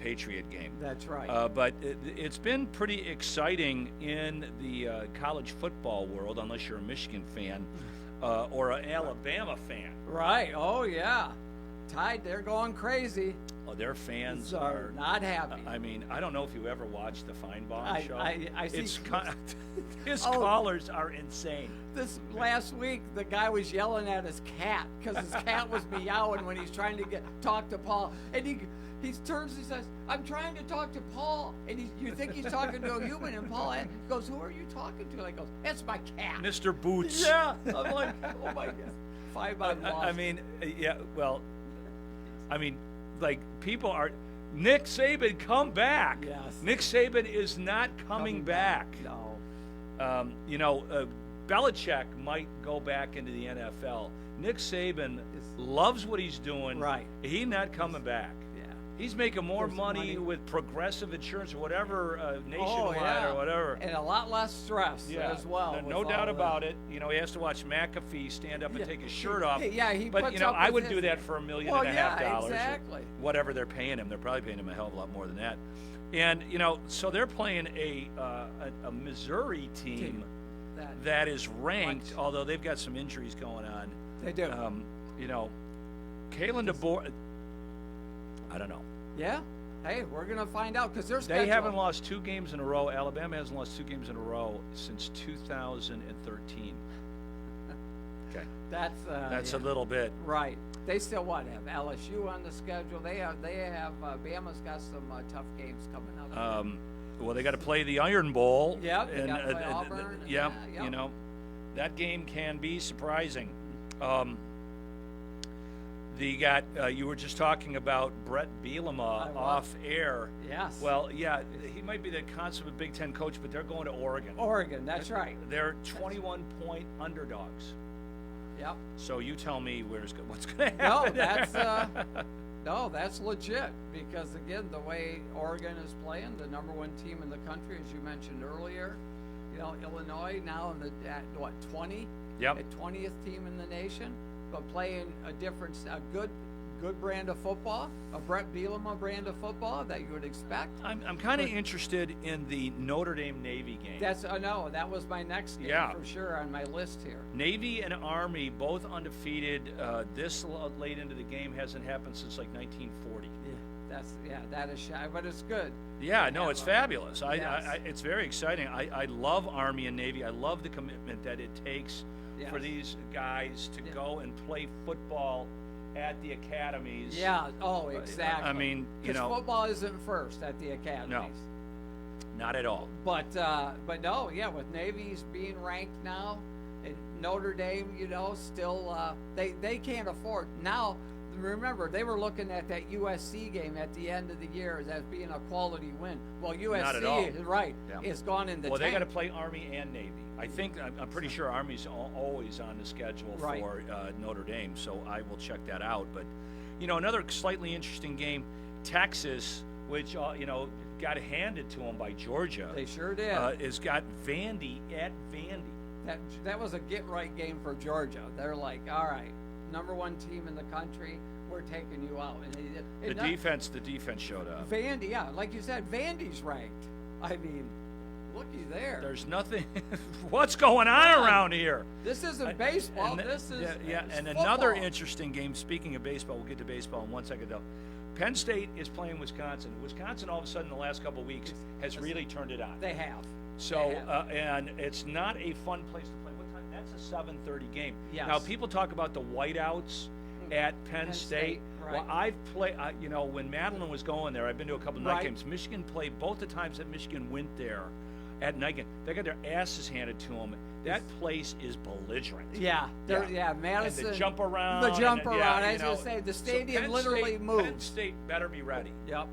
Patriot game. That's right. But it's been pretty exciting in the college football world, unless you're a Michigan fan. Or an Alabama fan. Right. Oh, yeah. Tide, they're going crazy. Oh, their fans are not happy. I mean, I don't know if you ever watched the Feinbaum show. I see. His callers are insane. This last week, the guy was yelling at his cat because his cat was meowing when he's trying to talk to Paul. And he turns and says, "I'm trying to talk to Paul." And you think he's talking to a human, and Paul goes, "Who are you talking to?" And I goes, "That's my cat, Mr. Boots." Yeah. I'm like, oh my God. I mean, yeah. Well, I mean, like, people are. Nick Saban, come back. Yes. Nick Saban is not coming back. No. Belichick might go back into the NFL. Nick Saban loves what he's doing. Right. He's not coming back. Yeah. He's making more money with Progressive Insurance or whatever, Nationwide or whatever. And a lot less stress as well. No doubt about it. You know, he has to watch McAfee stand up and take his shirt off. Yeah, But, I would do that for $1.5 million. Exactly. Whatever they're paying him. They're probably paying him a hell of a lot more than that. And, so they're playing a Missouri team that is ranked, although they've got some injuries going on. They do. Kalen DeBoer, I don't know. Yeah. Hey, we're going to find out because they haven't lost 2 games in a row. Alabama hasn't lost 2 games in a row since 2013. Okay. That's a little bit. Right. They still have LSU on the schedule. They have Bama's got some tough games coming up. Well, they got to play the Iron Bowl. Yep. They got to play Auburn. Yeah. That game can be surprising. You were just talking about Brett Bielema off air. Yes. Well, yeah, he might be the consummate Big Ten coach, but they're going to Oregon. That's right. They're 21-point underdogs. Yep. So you tell me what's going to happen. No, that's legit because, again, the way Oregon is playing, the number 1 team in the country, as you mentioned earlier, Illinois now at 20? Yep. At 20th team in the nation, but playing a good brand of football, a Brett Bielema brand of football that you would expect. I'm kind of interested in the Notre Dame Navy game. That was my next game for sure on my list here. Navy and Army both undefeated. This late into the game hasn't happened since like 1940. That is shy, but it's good. Yeah, no, it's fabulous. It's very exciting. I love Army and Navy. I love the commitment that it takes for these guys to go and play football at the academies. Yeah. Oh, exactly. I mean, football isn't first at the academies. No, not at all. But no, with Navy's being ranked now, and Notre Dame, still they can't afford now. Remember, they were looking at that USC game at the end of the year as being a quality win. Well, USC is gone in the tank. They got to play Army and Navy. I'm pretty sure Army's always on the schedule for Notre Dame, so I will check that out. But another slightly interesting game, Texas, which got handed to them by Georgia. They sure did. Has got Vandy at Vandy. That was a get-right game for Georgia. They're like, all right, number 1 team in the country, we're taking you out. And they did. The defense showed up. Vandy, like you said, Vandy's ranked. I mean, looky there. There's nothing. What's going on around here? This isn't baseball. This is and football. Another interesting game. Speaking of baseball, we'll get to baseball in 1 second though. Penn State is playing Wisconsin. Wisconsin, all of a sudden, the last couple of weeks, has really turned it on. They have. So, and it's not a fun place to play. What time? That's a 7:30 game. Yes. Now, people talk about the whiteouts at Penn State. Right. Well, I've played, when Madeline was going there, I've been to a couple night games. Michigan played both the times that Michigan went there at night game. They got their asses handed to them. That place is belligerent. Yeah, Madison. And the jump around. I was going to say, the stadium Penn literally State, moves. Penn State better be ready. Yep.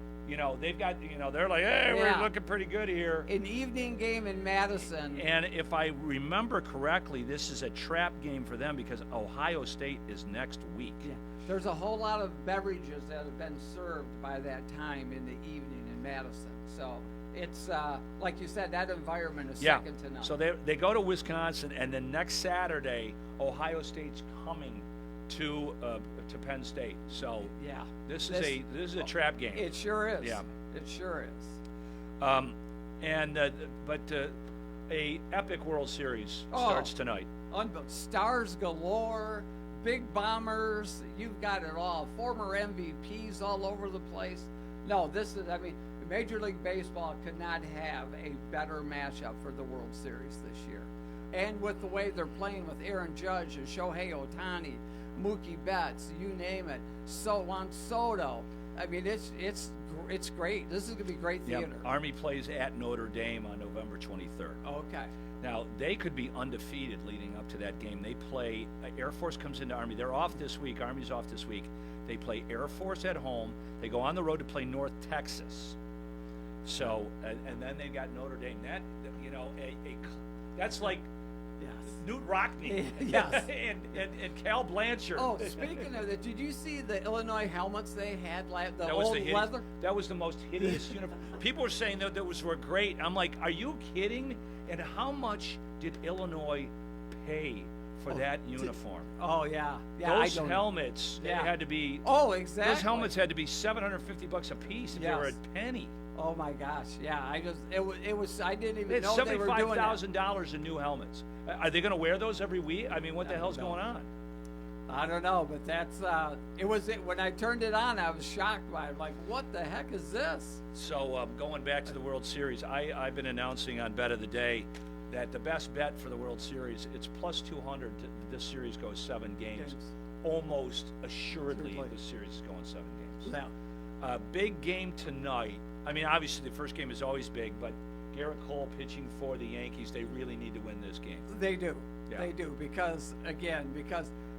They've got, they're like, hey, we're looking pretty good here. An evening game in Madison. And if I remember correctly, this is a trap game for them because Ohio State is next week. Yeah. There's a whole lot of beverages that have been served by that time in the evening in Madison. So it's, like you said, that environment is second to none. So they go to Wisconsin, and then next Saturday, Ohio State's coming to Penn State. So this is a trap game. It sure is. Yeah, it sure is. But a epic World Series starts tonight. Stars galore, big bombers. You've got it all. Former MVPs all over the place. No, Major League Baseball could not have a better matchup for the World Series this year. And with the way they're playing with Aaron Judge and Shohei Ohtani, Mookie Betts, you name it, Juan Soto. It's great. This is going to be great theater. Yep. Army plays at Notre Dame on November 23rd. Okay. Now, they could be undefeated leading up to that game. They play, Air Force comes into Army. They're off this week. Army's off this week. They play Air Force at home. They go on the road to play North Texas. So, and then they've got Notre Dame. That, that's like Newt Rockney and Cal Blanchard. Oh, speaking of that, did you see the Illinois helmets they had? The old leather? That was the most hideous uniform. People were saying that those were great. I'm like, are you kidding? And how much did Illinois pay for that uniform? Those helmets had to be. Oh, exactly. Those helmets had to be $750 a piece if they were a penny. Oh my gosh! Yeah, I didn't even know they were doing $75,000 in new helmets. Are they going to wear those every week? I mean, what the hell's going on? I don't know, but that's when I turned it on, I was shocked by it. Like, what the heck is this? So going back to the World Series, I've been announcing on Bet of the Day that the best bet for the World Series, it's plus 200. This series goes 7 games. Almost assuredly, this series is going 7 games. Now, big game tonight. I mean, obviously the first game is always big, but Garrett Cole pitching for the Yankees, they really need to win this game. They do. Yeah. They do because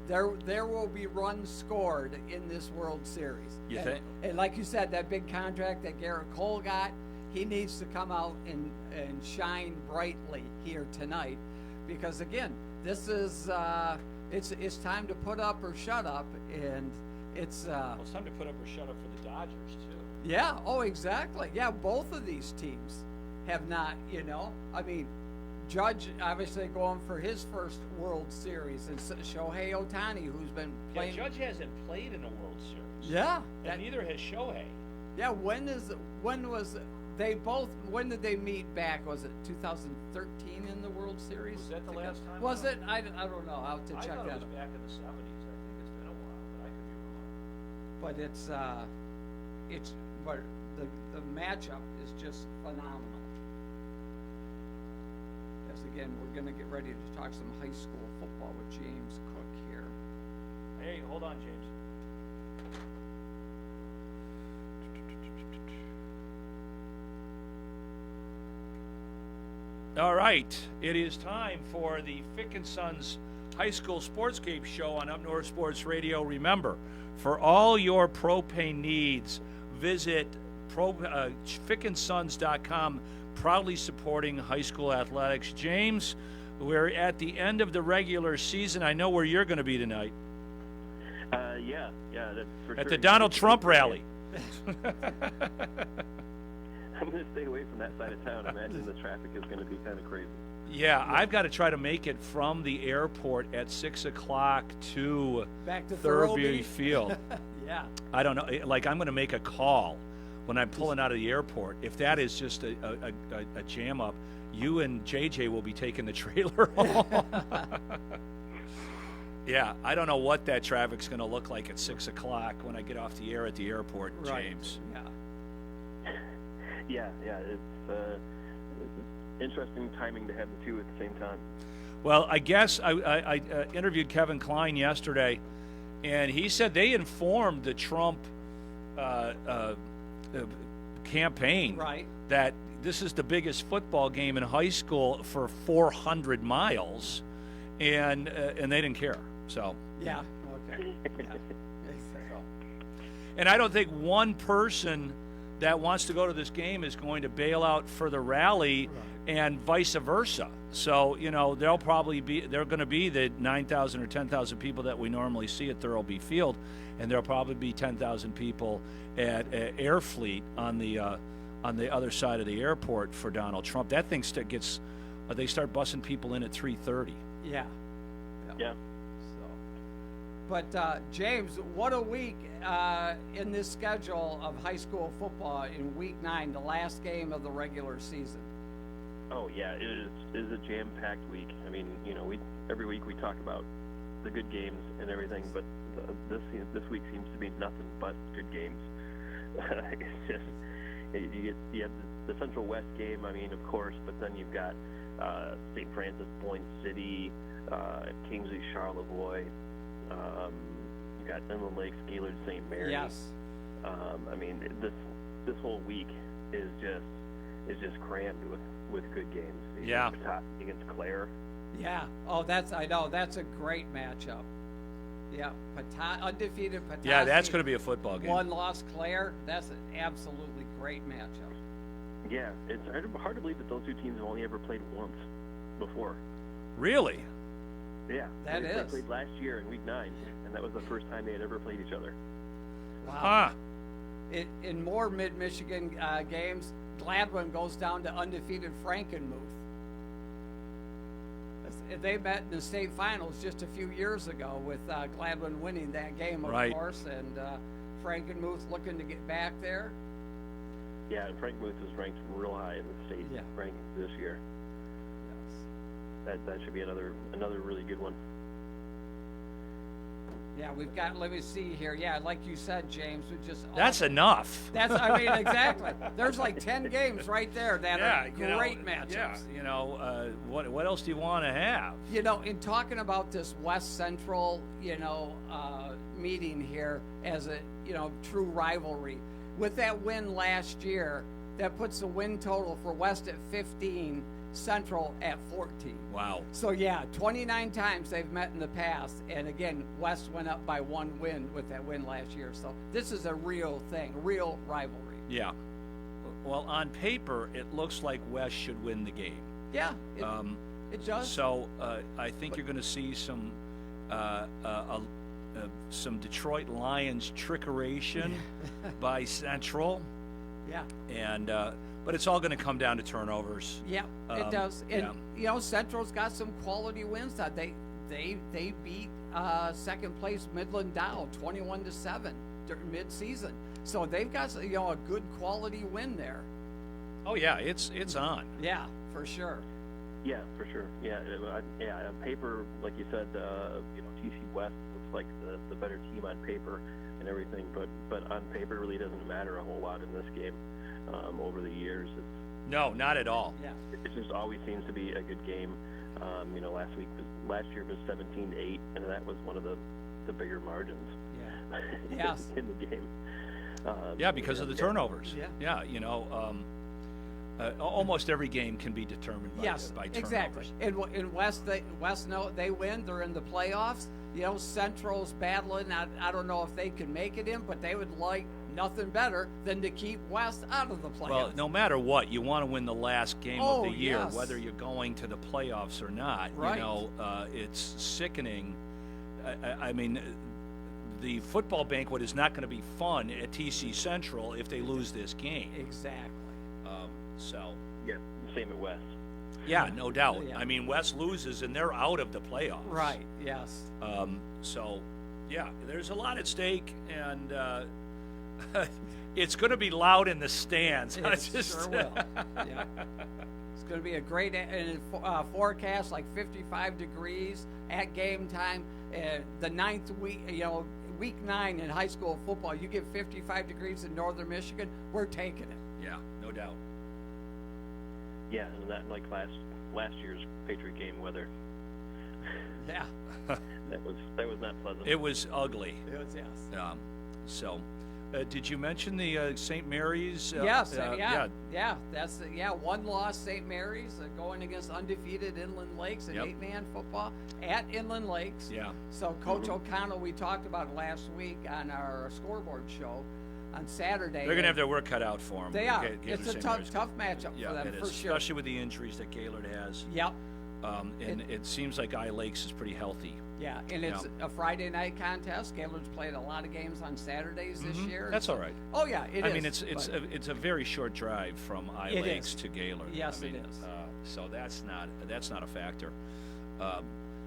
there will be runs scored in this World Series. You think? And like you said, that big contract that Garrett Cole got, he needs to come out and shine brightly here tonight because, again, this is it's time to put up or shut up, and it's it's time to put up or shut up for the Dodgers too. Yeah. Oh, exactly. Yeah, both of these teams have not. Judge obviously going for his first World Series, and Shohei Ohtani, who's been playing. Yeah, Judge hasn't played in a World Series. Yeah. And neither has Shohei. Yeah. When did they meet back? Was it 2013 in the World Series? Was that the last time? Was it? I don't know. I'll have to check that out. I thought it was back in the 70s. I think it's been a while, but I could be wrong. But the matchup is just phenomenal. As again, we're going to get ready to talk some high school football with James Cook here. Hey, hold on, James. All right, it is time for the Fick & Sons High School Sportscape show on Up North Sports Radio. Remember, for all your propane needs, visit fickandsons.com, proudly supporting high school athletics. James, we're at the end of the regular season. I know where you're going to be tonight. Yeah, that's for at sure. the Donald Trump rally. I'm going to stay away from that side of town. I imagine the traffic is going to be kind of crazy. Yeah, I've got to try to make it from the airport at 6 o'clock to back to Thurlby Field. Yeah. I don't know. Like, I'm going to make a call when I'm pulling out of the airport. If that is just a jam up, you and JJ will be taking the trailer home. Yeah, I don't know what that traffic's going to look like at 6 o'clock when I get off the air at the airport, James. Yeah, it's interesting timing to have the two at the same time. Well, I guess I interviewed Kevin Klein yesterday, And he said they informed the Trump campaign that this is the biggest football game in high school for 400 miles, and they didn't care. So yeah, okay. And I don't think one person that wants to go to this game is going to bail out for the rally, and vice versa. So, they're going to be the 9,000 or 10,000 people that we normally see at Thurlby Field, and there'll probably be 10,000 people at Air Fleet on the other side of the airport for Donald Trump. That thing gets, they start bussing people in at 3:30. Yeah. Yeah. But, James, what a week in this schedule of high school football in Week 9, the last game of the regular season. Oh, yeah, it is a jam-packed week. I mean, every week we talk about the good games and everything, but this week seems to be nothing but good games. It's just, you have the Central West game, I mean, of course, but then you've got St. Francis, Boyne City, Kingsley, Charlevoix. You got Inland Lakes, Gaylord, St. Mary. Yes. I mean, this whole week is just crammed with good games. Yeah. Against Clare. Yeah. Oh, I know. That's a great matchup. Yeah. Undefeated Petoskey. Yeah, that's going to be a football game. One loss Clare. That's an absolutely great matchup. Yeah, it's hard to believe that those two teams have only ever played once before. Really? Yeah. They played last year in Week 9, and that was the first time they had ever played each other. Wow. In more mid-Michigan games, Gladwin goes down to undefeated Frankenmuth. They met in the state finals just a few years ago with Gladwin winning that game, of course, and Frankenmuth looking to get back there. Yeah, and Frankenmuth is ranked real high in the state rankings this year. Yes. That should be another really good one. Yeah, we've got, let me see here. Yeah, like you said, James, we just... That's enough. I mean, exactly. There's like 10 games right there that are great matchups. Yeah, what else do you want to have? In talking about this West Central, meeting here as a, true rivalry, with that win last year, that puts the win total for West at 15, Central at 14. Wow. So, 29 times they've met in the past. And again, West went up by one win with that win last year. So this is a real thing, real rivalry. Yeah. Well, on paper, it looks like West should win the game. Yeah, it does. So I think you're going to see some Detroit Lions trickeration by Central. Yeah. And but it's all going to come down to turnovers. Yeah, it does. And Central's got some quality wins. They beat second place Midland Dow 21-7 during mid-season. So they've got a good quality win there. Oh yeah, it's on. Yeah, for sure. Yeah, for sure. Yeah, on paper, like you said, TC West looks like the better team on paper and everything, but on paper it really doesn't matter a whole lot in this game. Over the years, no, not at all. Yeah, it just always seems to be a good game. Last year was 17-8, and that was one of the bigger margins. Yeah, yes, in the game. Because of the turnovers. Yeah, almost every game can be determined by turnovers. Exactly. In West, they win. They're in the playoffs. Central's battling. I don't know if they can make it in, but they would like nothing better than to keep West out of the playoffs. Well, no matter what, you want to win the last game of the year, yes. whether you're going to the playoffs or not. Right. It's sickening. I mean, the football banquet is not going to be fun at TC Central if they lose this game. Exactly. Yeah, same at West. Yeah, no doubt. Yeah. I mean, West loses and they're out of the playoffs. Right. Yes. There's a lot at stake, and it's going to be loud in the stands. It sure will. Yeah. It's going to be a great forecast, like 55 degrees at game time. The ninth week, Week 9 in high school football, you get 55 degrees in northern Michigan, we're taking it. Yeah, no doubt. Yeah, and that like last year's Patriot game weather. Yeah. That was not pleasant. It was ugly. It was, yes. So, did you mention the St. Mary's? Yes, yeah. That's one loss, St. Mary's, going against undefeated Inland Lakes in 8-man football at Inland Lakes. Yeah. So Coach O'Connell, we talked about it last week on our scoreboard show on Saturday. They're going to have their work cut out for them. They are. It's a tough matchup for them, it for is, sure. especially with the injuries that Gaylord has. Yep. And it seems like I Lakes is pretty healthy. Yeah, and it's a Friday night contest. Gaylord's played a lot of games on Saturdays this year. That's all right. Oh yeah, it is. I mean, it's a very short drive from I Lakes to Gaylord. Yes, I mean, it is. So that's not a factor.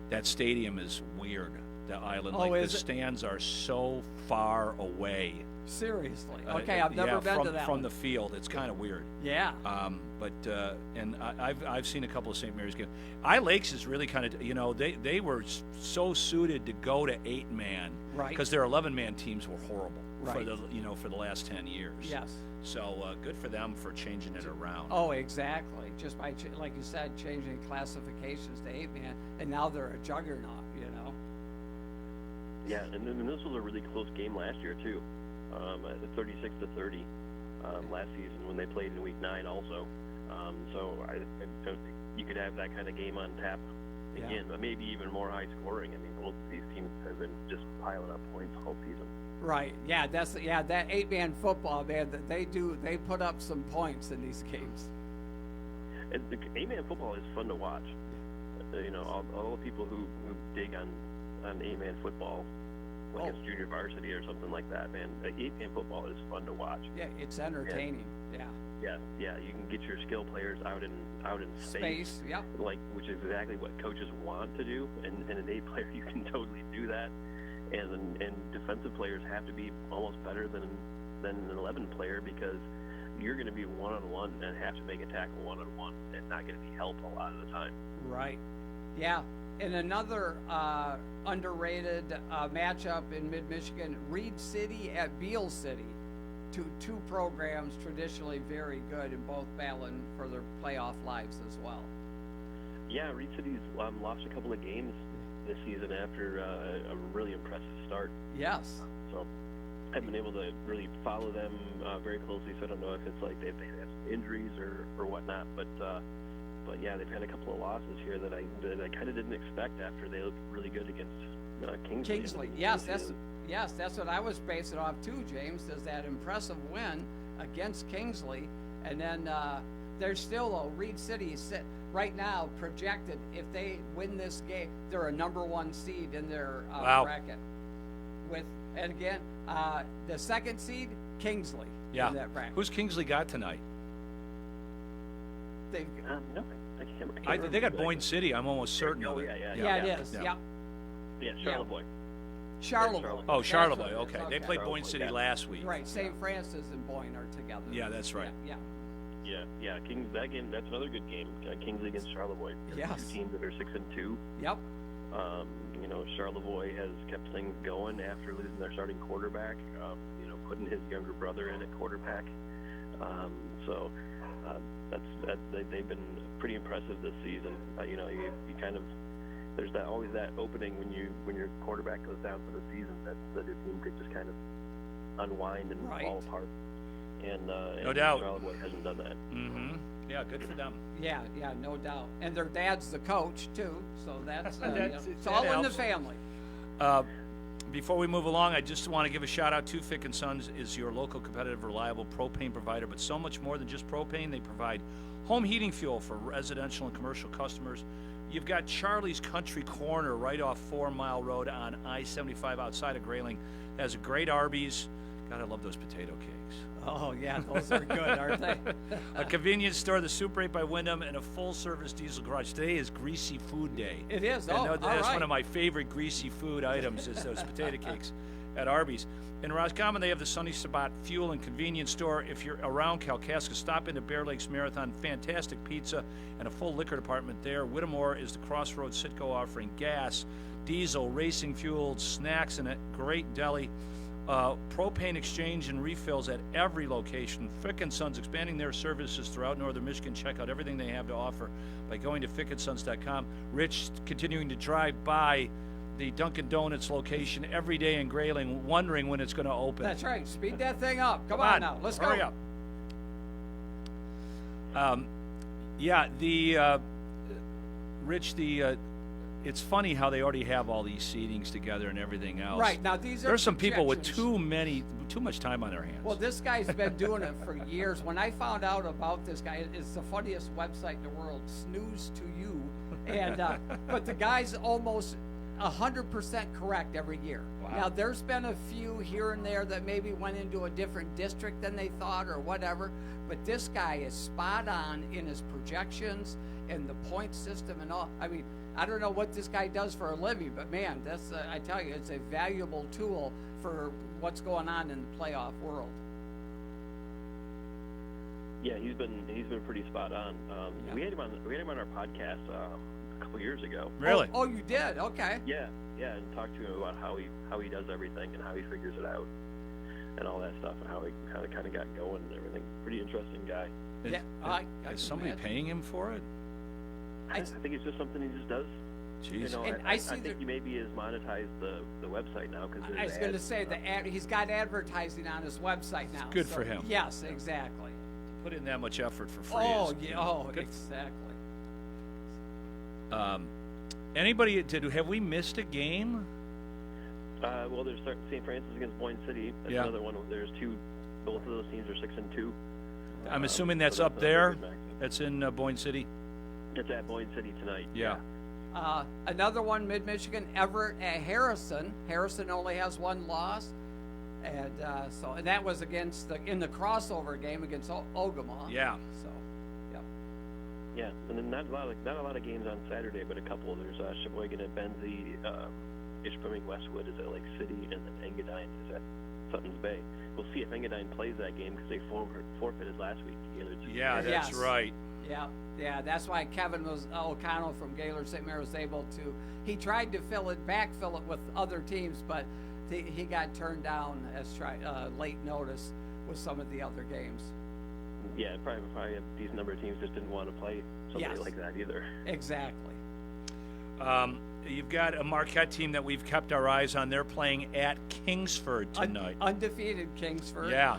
That stadium is weird. The island, the stands are so far away. Seriously. Okay, I've never been to that from one. the field. It's kind of weird. Yeah. And I've seen a couple of St. Mary's games. I Lakes is really kind of, they were so suited to go to 8-man, right? Because their 11-man teams were horrible right. for the last 10 years. Yes. So good for them for changing it around. Oh, exactly. Just by like you said, changing classifications to 8-man, and now they're a juggernaut. Yeah, and then this was a really close game last year too. 36-30 last season when they played in Week 9 also. So I don't think you could have that kind of game on tap again, but maybe even more high scoring. I mean, both of these teams have been just piling up points all season. Right. Yeah. That 8-man football, man. They put up some points in these games. And the 8-man football is fun to watch. All the people who dig on 8-man football. Like it's junior varsity or something like that, man. 8-man football is fun to watch. Yeah, it's entertaining. Yeah. You can get your skill players out in space. Yep. Which is exactly what coaches want to do. And an 8-player, you can totally do that. And defensive players have to be almost better than an 11-player because you're going to be one-on-one and have to make a tackle one-on-one and not going to be helped a lot of the time. Right. Yeah. And another underrated matchup in mid-Michigan, Reed City at Beale City. Two programs traditionally very good and both battling for their playoff lives as well. Yeah, Reed City's lost a couple of games this season after a really impressive start. Yes. So I haven't been able to really follow them very closely, so I don't know if it's like they've had some injuries or whatnot, but yeah, they've had a couple of losses here that I kind of didn't expect after they looked really good against Kingsley. Yes, that's what I was basing off too, James, is that impressive win against Kingsley. And then they're still, Reed City is right now projected, if they win this game, they're a #1 seed in their bracket. And again, the second seed, Kingsley. Yeah. In that bracket. Who's Kingsley got tonight? They've no, I can't remember. They got Boyne City. I'm almost certain of it. Yeah, it is. Yeah. Yeah, Charlevoix. Charlevoix. Oh, Charlevoix. Okay. They played Boyne City last week. Right. St. Francis and Boyne are together. Yeah, that's right. Yeah. Yeah. That game, that's another good game. Kingsley against Charlevoix. Yes. Two teams that are 6-2. Yep. Charlevoix has kept things going after losing their starting quarterback. Putting his younger brother in at quarterback. They've been pretty impressive this season. You kind of there's always that opening when your quarterback goes down for the season that your team could just kind of unwind and fall apart. And no doubt, Charlevoix hasn't done that. Mm-hmm. Yeah, good for them. Yeah, no doubt. And their dad's the coach too, so that's it's all helps. in the family. Before we move along, I just want to give a shout out to Fick & Sons is your local competitive, reliable propane provider, but so much more than just propane. They provide home heating fuel for residential and commercial customers. You've got Charlie's Country Corner right off 4 Mile Road on I-75 outside of Grayling. It has a great Arby's. God, I love those potato cakes. Oh, yeah, those are good, aren't they? A convenience store, the Super 8 by Wyndham, and a full-service diesel garage. Today is Greasy Food Day. It is. That's one of my favorite greasy food items is those potato cakes at Arby's. In Roscommon, they have the Sunny Spot Fuel and Convenience Store. If you're around Kalkaska, stop into Bear Lakes Marathon. Fantastic pizza and a full liquor department there. Whittemore is the Crossroads Citgo offering gas, diesel, racing fuels, snacks, and a great deli. propane exchange and refills at every location. Fick & Sons expanding their services throughout northern Michigan. Check out everything they have to offer by going to fickandsons.com. Rich continuing to drive by the Dunkin' Donuts location every day in Grayling, wondering when it's going to open. That's right. Speed that thing up. Come on now. Let's hurry go. up. Rich, it's funny how they already have all these seatings together and everything else. Right. Now, these are There's some people with projections. too much time on their hands. Well, this guy's been doing it for years. When I found out about this guy, it's the funniest website in the world, Snooze to You. And but the guy's almost 100% correct every year. Wow. Now, there's been a few here and there that maybe went into a different district than they thought or whatever, but this guy is spot on in his projections and the point system and all. I mean, I don't know what this guy does for a living, but man, that's I tell you, it's a valuable tool for what's going on in the playoff world. Yeah, he's been pretty spot on. We had him on our podcast a couple years ago. Really? Oh, you did? Okay. Yeah, and talked to him about how he does everything and how he figures it out and all that stuff and how it kind of got going and everything. Pretty interesting guy. Is somebody paying him for it? I think it's just something he just does. Jeez. You know, And I think he maybe has monetized the website now because I was going to say he's got advertising on his website now. Good for him. Yes, exactly. Put in that much effort for free. Oh, is, yeah. Oh, good. exactly. Anybody? Have we missed a game? Well, there's St. Francis against Boyne City. That's another one. There's two. Both of those teams are 6-2. I'm assuming that's up there. That's in Boyne City. It's at Boyne City tonight. Yeah. Another one, Mid-Michigan, Everett at Harrison. Harrison only has one loss, and that was in the crossover game against Ogama. Yeah. So, yeah. Yeah, and then not a lot of games on Saturday, but a couple. There's Sheboygan at Benzie, Ishpeming Westwood is at Lake City, and then Engadine is at Sutton's Bay. We'll see if Engadine plays that game because they forfeited last week. Yeah, that's right. Yeah, that's why Kevin O'Connell from Gaylord St. Mary was able to. He tried to backfill it with other teams, but he got turned down as late notice with some of the other games. Yeah, probably a decent number of teams just didn't want to play somebody like that either. Exactly. You've got a Marquette team that we've kept our eyes on. They're playing at Kingsford tonight. Undefeated Kingsford. Yeah.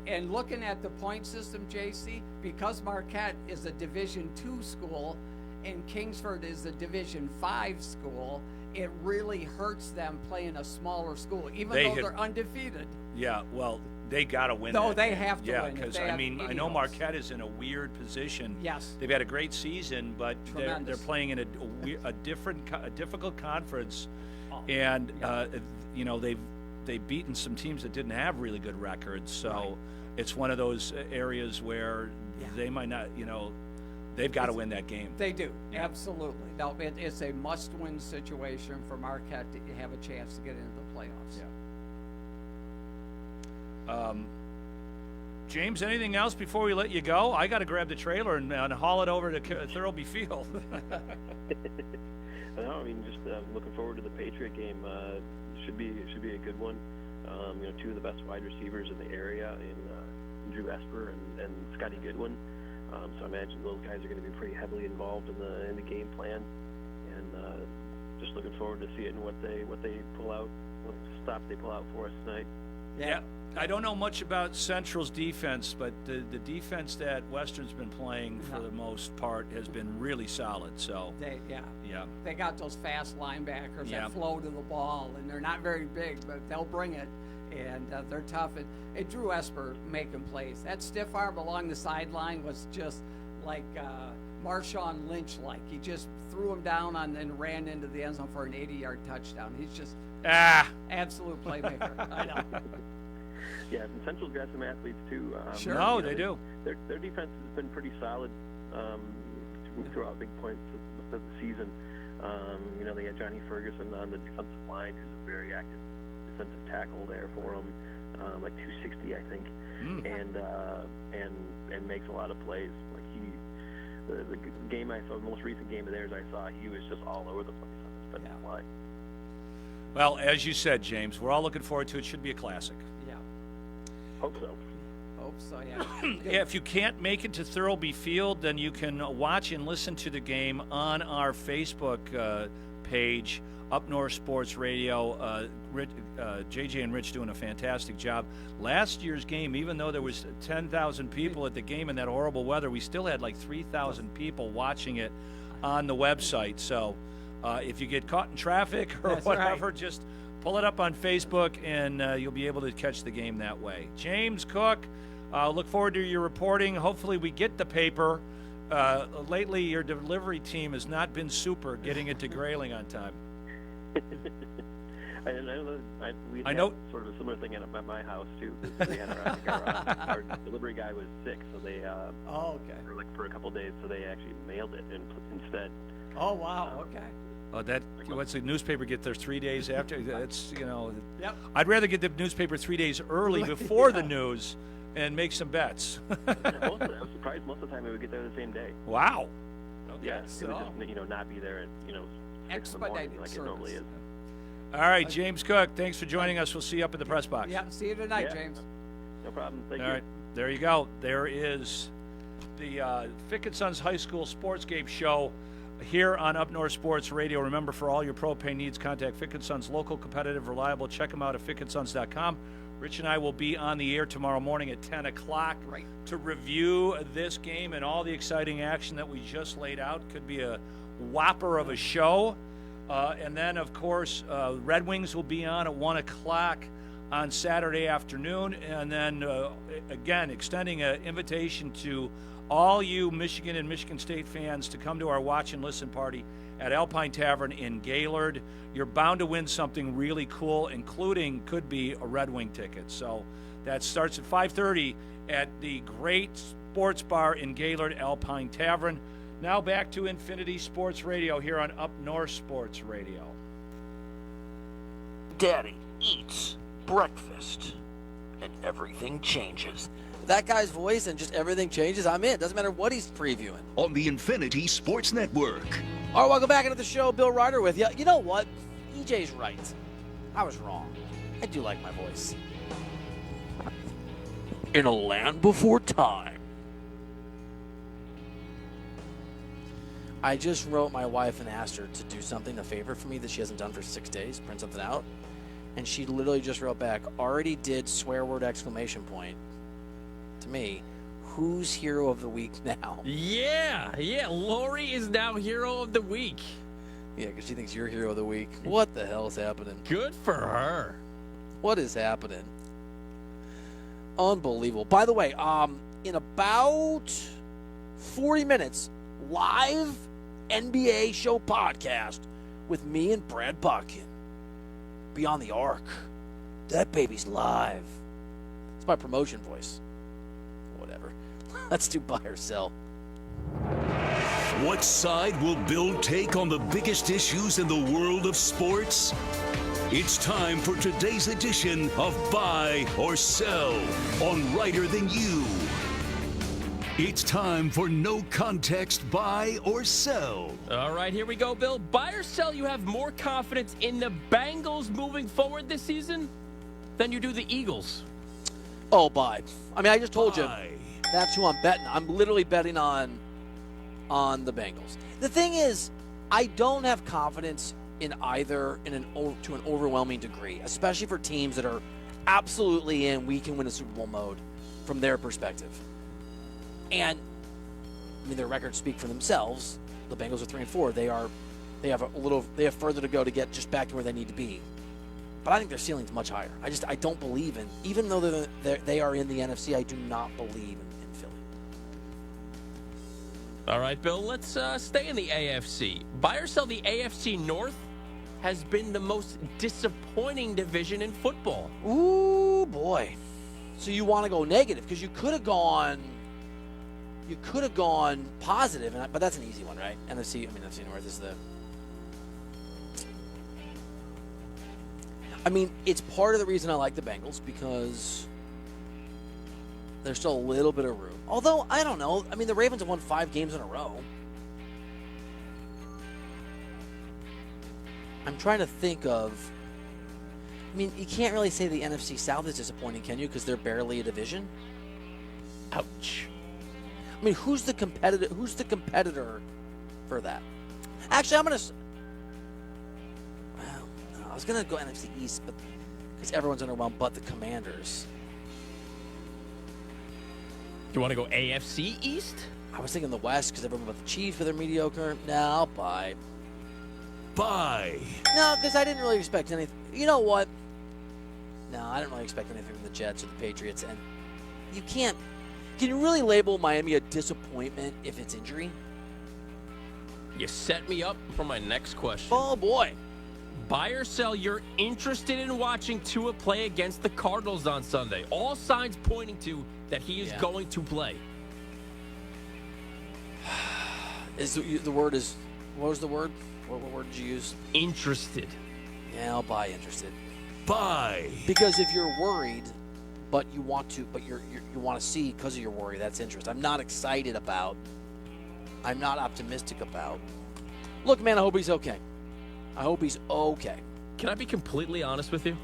And looking at the point system, JC, because Marquette is a Division II school and Kingsford is a Division V school, it really hurts them playing a smaller school, even though they're undefeated. Yeah, well, they got to win. No, that they game. have to yeah, win. Yeah, because I know Marquette is in a weird position. Yes. They've had a great season, but they're playing in a difficult conference, and they've beaten some teams that didn't have really good records. So it's one of those areas where they might not. They've got to win that game. They do, absolutely. No, it's a must-win situation for Marquette to have a chance to get into the playoffs. Yeah. James, anything else before we let you go? I got to grab the trailer and haul it over to Thurlby Field. No, I mean, just looking forward to the Patriot game. Should be a good one. Two of the best wide receivers in the area in Drew Esper and Scotty Goodwin. So I imagine those guys are going to be pretty heavily involved in the game plan, and just looking forward to seeing what they pull out, what stops they pull out for us tonight. Yeah. I don't know much about Central's defense, but the defense that Western's been playing for the most part has been really solid. So they got those fast linebackers that flow to the ball, and they're not very big, but they'll bring it, and they're tough. And Drew Esper making plays. That stiff arm along the sideline was just like Marshawn Lynch-like. He just threw him down and ran into the end zone for an 80-yard touchdown. He's just absolute playmaker. I know. Yeah, and Central's got some athletes too. Sure. No, they do. Their defense has been pretty solid throughout big points of the season. They had Johnny Ferguson on the defensive line, who's a very active defensive tackle there for them, like 260, I think, and makes a lot of plays. Like the game I saw, the most recent game of theirs I saw, he was just all over the place on the defensive line. Well, as you said, James, we're all looking forward to it. Should be a classic. Yeah. Hope so. Hope so, yeah. Yeah, if you can't make it to Thurlby Field, then you can watch and listen to the game on our Facebook page, Up North Sports Radio. JJ and Rich doing a fantastic job. Last year's game, even though there was 10,000 people at the game in that horrible weather, we still had like 3,000 people watching it on the website. So if you get caught in traffic or That's whatever, right. just pull it up on Facebook, and you'll be able to catch the game that way. James Cook, look forward to your reporting. Hopefully we get the paper. Lately, your delivery team has not been super getting it to Grayling on time. I know sort of a similar thing at my house too. We had our delivery guy was sick, so they for a couple of days, so they actually mailed it instead. Oh wow, okay. What's the newspaper get there 3 days after? That's Yep. I'd rather get the newspaper 3 days early before the news and make some bets. I was surprised most of the time it would get there the same day. Wow. Yeah, it would just not be there at 6 in the morning like it normally is. All right, James Cook, thanks for joining us. We'll see you up in the press box. Yeah, see you tonight, James. No problem. Thank you. All right, there you go. There is the Fick & Sons High School Sports Game Show here on Up North Sports Radio. Remember, for all your propane needs, contact Fick & Sons, local, competitive, reliable. Check them out at fickandsons.com. Rich and I will be on the air tomorrow morning at 10 o'clock to review this game and all the exciting action that we just laid out. Could be a whopper of a show. And then, of course, Red Wings will be on at 1 o'clock on Saturday afternoon. And then, again, extending an invitation to all you Michigan and Michigan State fans to come to our watch and listen party at Alpine Tavern in Gaylord. You're bound to win something really cool, including could be a Red Wing ticket. So that starts at 5:30 at the great sports bar in Gaylord, Alpine Tavern. Now back to Infinity Sports Radio here on Up North Sports Radio. Daddy eats breakfast, and everything changes. That guy's voice and just everything changes, I'm in. Doesn't matter what he's previewing. On the Infinity Sports Network. All right, welcome back into the show. Bill Ryder with you. You know what? EJ's right. I was wrong. I do like my voice. In a land before time. I just wrote my wife and asked her to do something, a favor for me that she hasn't done for 6 days, print something out. And she literally just wrote back, already did swear word exclamation point to me. Who's hero of the week now? Yeah, Lori is now hero of the week. Yeah, because she thinks you're hero of the week. What the hell is happening? Good for her. What is happening? Unbelievable. By the way, in about 40 minutes, live NBA show podcast with me and Brad Buckin. Beyond the Arc. That baby's live. It's my promotion voice. Whatever. Let's do buy or sell. What side will Bill take on the biggest issues in the world of sports? It's time for today's edition of Buy or Sell on Writer Than You. It's time for no context buy or sell. All right, here we go, Bill. Buy or sell, you have more confidence in the Bengals moving forward this season than you do the Eagles. Oh, buy. I mean, I just told you. That's who I'm betting. I'm literally betting on the Bengals. The thing is, I don't have confidence in either to an overwhelming degree, especially for teams that are absolutely in we can win a Super Bowl mode from their perspective. And I mean, their records speak for themselves. The Bengals are 3-4. They have further to go to get just back to where they need to be. But I think their ceiling's much higher. I don't believe in, even though they are in the NFC, I do not believe in Philly. All right, Bill, let's stay in the AFC. Buy or sell, the AFC North has been the most disappointing division in football. Ooh, boy. So you want to go negative because you could have gone positive, but that's an easy one, right? NFC North is the... I mean, it's part of the reason I like the Bengals because there's still a little bit of room. Although, I don't know. I mean, the Ravens have won 5 games in a row. I'm trying to think of mean, you can't really say the NFC South is disappointing, can you? Because they're barely a division. Ouch. I mean, who's the competitor for that? Actually, I'm gonna. Well, no, I was gonna go NFC East, but because everyone's underwhelmed, but the Commanders. You want to go AFC East? I was thinking the West because everyone but the Chiefs, they're mediocre. No, bye. Bye. No, because I didn't really expect anything. You know what? No, I didn't really expect anything from the Jets or the Patriots. And you can't. Can you really label Miami a disappointment if it's injury? You set me up for my next question. Oh, boy. Buy or sell, you're interested in watching Tua play against the Cardinals on Sunday. All signs pointing to that he is going to play. The word is, what was the word? What word did you use? Interested. Yeah, I'll buy interested. Buy. Because if you're worried, but you want to, you want to see because of your worry, that's interest. I'm not excited about. I'm not optimistic about. Look, man, I hope he's okay. I hope he's okay. Can I be completely honest with you?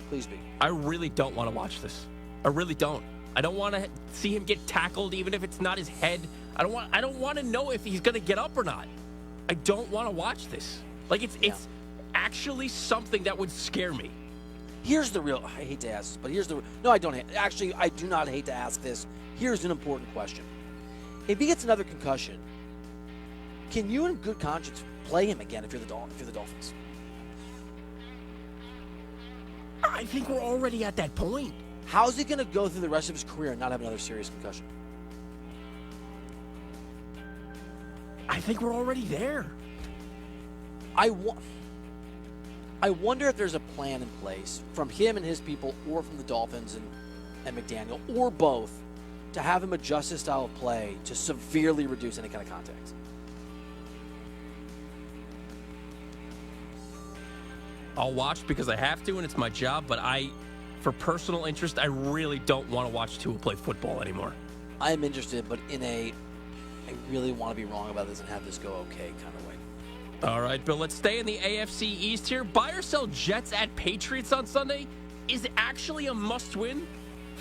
Please be. I really don't want to watch this. I really don't. I don't want to see him get tackled, even if it's not his head. I don't want to know if he's going to get up or not. I don't want to watch this. Like it's actually something that would scare me. Here's the real. I hate to ask this, but here's the. No, I don't. Actually, I do not hate to ask this. Here's an important question. If he gets another concussion, can you, in good conscience, play him again if you're the Dolphins? I think we're already at that point. How's he going to go through the rest of his career and not have another serious concussion? I think we're already there. I wonder if there's a plan in place from him and his people, or from the Dolphins and McDaniel, or both, to have him adjust his style of play to severely reduce any kind of contact. I'll watch because I have to, and it's my job, but for personal interest, I really don't want to watch Tua play football anymore. I'm interested, but I really want to be wrong about this and have this go okay kind of way. All right, Bill, let's stay in the AFC East here. Buy or sell Jets at Patriots on Sunday is actually a must-win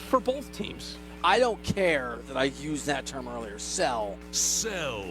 for both teams. I don't care that I used that term earlier. Sell. Sell.